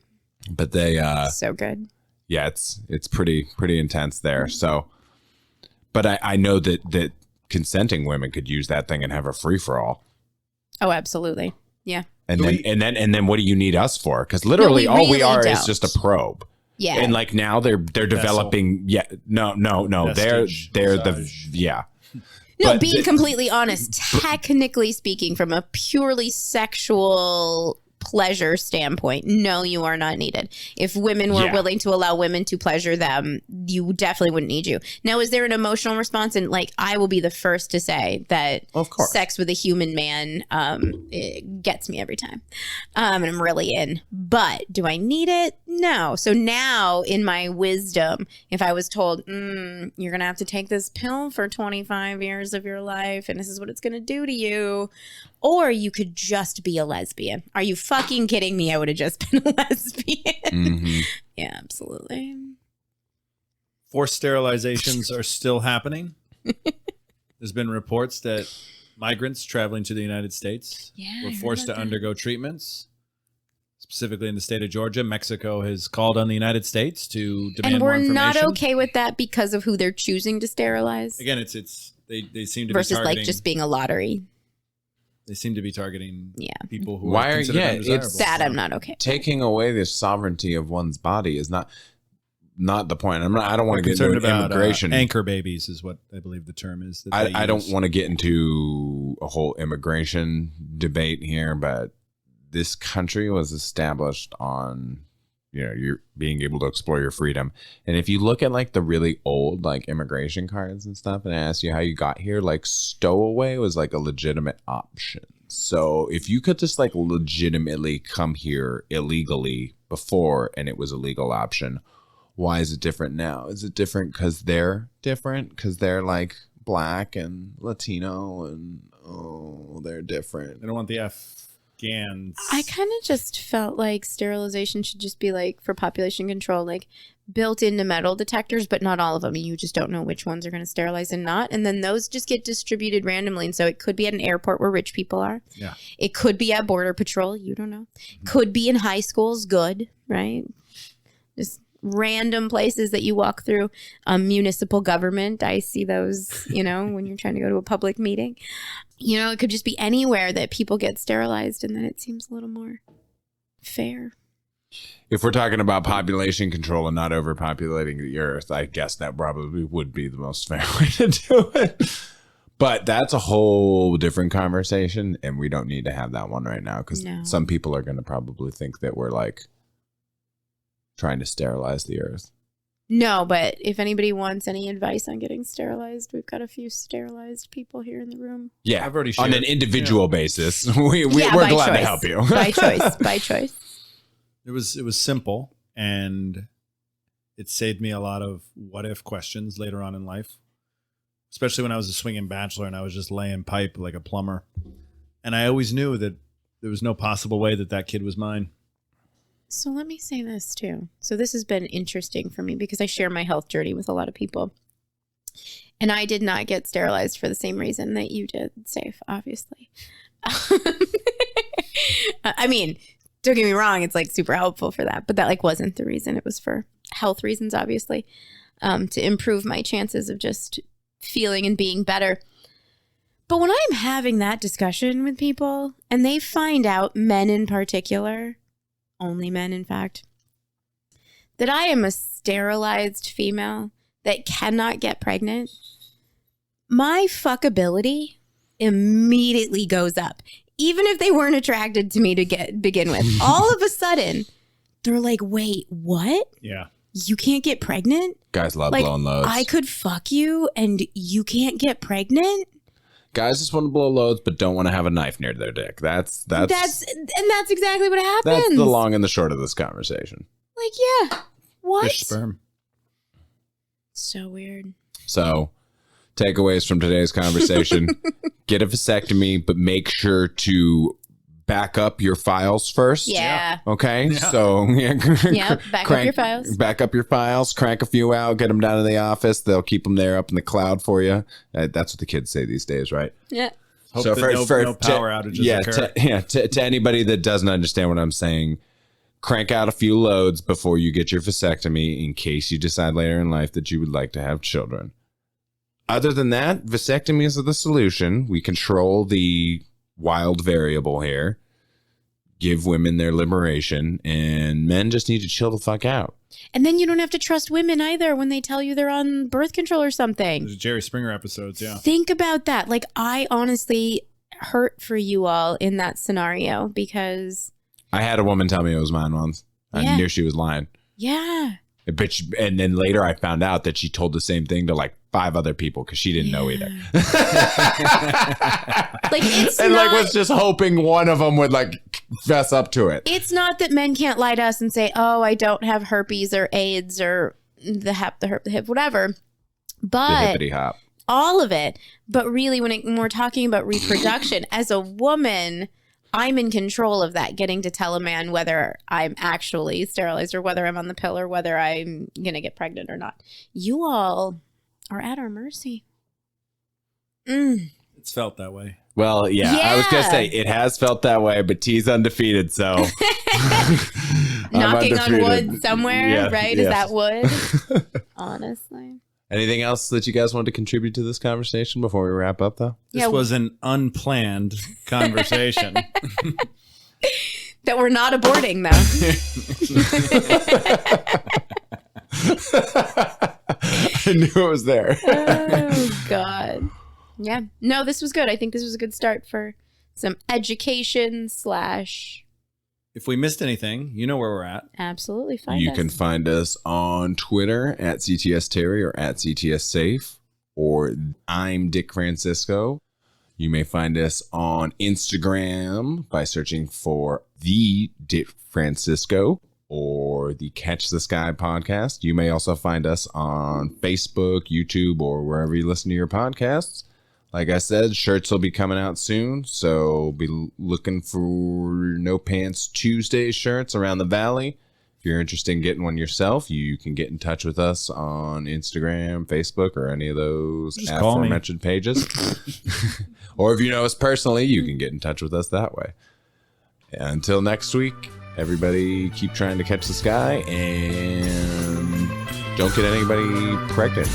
Speaker 4: But they
Speaker 3: so good.
Speaker 4: Yeah, it's pretty intense there. So but I know that consenting women could use that thing and have a free for all.
Speaker 3: Oh, absolutely. Yeah.
Speaker 4: And then what do you need us for? Because literally all we are is just a probe.
Speaker 3: Yeah.
Speaker 4: And like now they're developing no.
Speaker 2: Vestige,
Speaker 4: They're
Speaker 2: massage.
Speaker 3: No,
Speaker 4: But
Speaker 3: being completely honest, technically speaking, from a purely sexual pleasure standpoint, no, you are not needed. If women were willing to allow women to pleasure them, you definitely wouldn't need you. Now, is there an emotional response? And like, I will be the first to say that
Speaker 4: of course,
Speaker 3: sex with a human man, it gets me every time. And I'm really in. But do I need it? No. So now, in my wisdom, if I was told, you're going to have to take this pill for 25 years of your life, and this is what it's going to do to you, or you could just be a lesbian. Are you fucking kidding me? I would have just been a lesbian.
Speaker 4: Mm-hmm.
Speaker 3: Yeah, absolutely.
Speaker 2: Forced sterilizations are still happening. There's been reports that migrants traveling to the United States were forced to undergo treatments. Specifically in the state of Georgia, Mexico has called on the United States to demand more information.
Speaker 3: And we're not okay with that because of who they're choosing to sterilize.
Speaker 2: Again, they seem to
Speaker 3: versus
Speaker 2: be targeting,
Speaker 3: like just being a lottery.
Speaker 2: They seem to be targeting people who
Speaker 4: Why
Speaker 2: are
Speaker 4: are
Speaker 2: considered undesirable.
Speaker 3: It's that I'm not okay.
Speaker 4: Taking away the sovereignty of one's body is not the point. I don't want to get
Speaker 2: concerned
Speaker 4: into
Speaker 2: about
Speaker 4: immigration.
Speaker 2: Anchor babies is what I believe the term is. That
Speaker 4: I don't want to get into a whole immigration debate here, but this country was established on, you're being able to explore your freedom. And if you look at like the really old like immigration cards and stuff, and I ask you how you got here, like stowaway was like a legitimate option. So if you could just like legitimately come here illegally before and it was a legal option, why is it different now? Is it different because they're different? Because they're like black and Latino and they're different.
Speaker 2: They don't want the Afghans.
Speaker 3: I kind of just felt like sterilization should just be like for population control. Like built into metal detectors, but not all of them. You just don't know which ones are going to sterilize and not. And then those just get distributed randomly. And so it could be at an airport where rich people are.
Speaker 2: Yeah.
Speaker 3: It could be at Border Patrol. You don't know. Could be in high schools. Good, right? Just random places that you walk through. Municipal government. I see those, when you're trying to go to a public meeting. It could just be anywhere that people get sterilized, and then it seems a little more fair.
Speaker 4: If we're talking about population control and not overpopulating the earth, I guess that probably would be the most fair way to do it. But that's a whole different conversation, and we don't need to have that one right now because some people are going to probably think that we're like trying to sterilize the earth.
Speaker 3: No, but if anybody wants any advice on getting sterilized, we've got a few sterilized people here in the room.
Speaker 4: Yeah,
Speaker 2: I've already shared.
Speaker 4: On an individual basis. We're glad to help you.
Speaker 3: By choice.
Speaker 2: It was simple, and it saved me a lot of what if questions later on in life, especially when I was a swinging bachelor and I was just laying pipe like a plumber. And I always knew that there was no possible way that kid was mine.
Speaker 3: So let me say this too. So this has been interesting for me because I share my health journey with a lot of people. And I did not get sterilized for the same reason that you did, Saif, obviously. I mean, don't get me wrong, it's like super helpful for that, but that like wasn't the reason. It was for health reasons, obviously, to improve my chances of just feeling and being better. But when I'm having that discussion with people and they find out, men in particular, only men in fact, that I am a sterilized female that cannot get pregnant, my fuckability immediately goes up. Even if they weren't attracted to me to begin with, all of a sudden, they're like, wait, what?
Speaker 2: Yeah.
Speaker 3: You can't get pregnant?
Speaker 4: Guys love blowing loads.
Speaker 3: I could fuck you and you can't get pregnant?
Speaker 4: Guys just want to blow loads but don't want to have a knife near their dick. That's
Speaker 3: exactly what happens.
Speaker 4: That's the long and the short of this conversation.
Speaker 3: Like, yeah. What?
Speaker 2: Fish sperm.
Speaker 3: So weird.
Speaker 4: So, takeaways from today's conversation: get a vasectomy, but make sure to back up your files first.
Speaker 3: Yeah.
Speaker 4: Okay.
Speaker 2: Yeah.
Speaker 4: So
Speaker 3: Back up your files.
Speaker 4: Back up your files. Crank a few out. Get them down to the office. They'll keep them there up in the cloud for you. That's what the kids say these days, right?
Speaker 3: Yeah.
Speaker 2: Hope
Speaker 4: So
Speaker 2: that
Speaker 4: for
Speaker 2: no power outages occur.
Speaker 4: To anybody that doesn't understand what I'm saying, crank out a few loads before you get your vasectomy in case you decide later in life that you would like to have children. Other than that, vasectomies are the solution. We control the wild variable here, give women their liberation, and men just need to chill the fuck out.
Speaker 3: And then you don't have to trust women either when they tell you they're on birth control or something.
Speaker 2: There's Jerry Springer episodes, yeah.
Speaker 3: Think about that. Like, I honestly hurt for you all in that scenario because
Speaker 4: I had a woman tell me it was mine once. I knew she was lying.
Speaker 3: Yeah.
Speaker 4: And then later I found out that she told the same thing to like 5 other people because she didn't know either.
Speaker 3: Like, it's
Speaker 4: and
Speaker 3: not,
Speaker 4: like was just hoping one of them would like fess up to it.
Speaker 3: It's not that men can't lie to us and say, oh, I don't have herpes or AIDS or the herp, the hip, whatever. But
Speaker 4: The hippity hop.
Speaker 3: all of it. But really, when we're talking about reproduction, as a woman, I'm in control of that, getting to tell a man whether I'm actually sterilized or whether I'm on the pill or whether I'm going to get pregnant or not. You all are at our mercy.
Speaker 2: It's felt that way.
Speaker 4: Well, yeah, I was going to say it has felt that way, but T's undefeated, so.
Speaker 3: Knocking on wood somewhere,
Speaker 4: Yeah,
Speaker 3: right?
Speaker 4: yes.
Speaker 3: Is that wood? Honestly.
Speaker 4: Anything else that you guys wanted to contribute to this conversation before we wrap up, though?
Speaker 2: This was an unplanned conversation.
Speaker 3: That we're not aborting,
Speaker 4: I knew it was there.
Speaker 3: though. Oh, God. Yeah. No, this was good. I think this was a good start for some education /
Speaker 2: If we missed anything, you know where we're at.
Speaker 3: absolutely find
Speaker 4: You
Speaker 3: us.
Speaker 4: can find us on Twitter at CTS Terry or at CTS Safe, or I'm Dick Francisco. You may find us on Instagram by searching for the Dick Francisco or the Catch the Sky podcast. You may also find us on Facebook, YouTube, or wherever you listen to your podcasts. Like I said, shirts will be coming out soon, so be looking for No Pants Tuesday shirts around the valley. If you're interested in getting one yourself, you can get in touch with us on Instagram, Facebook, or any of those
Speaker 2: Just call me.
Speaker 4: aforementioned pages. Or if you know us personally, you can get in touch with us that way. Until next week, everybody keep trying to catch the sky and don't get anybody pregnant.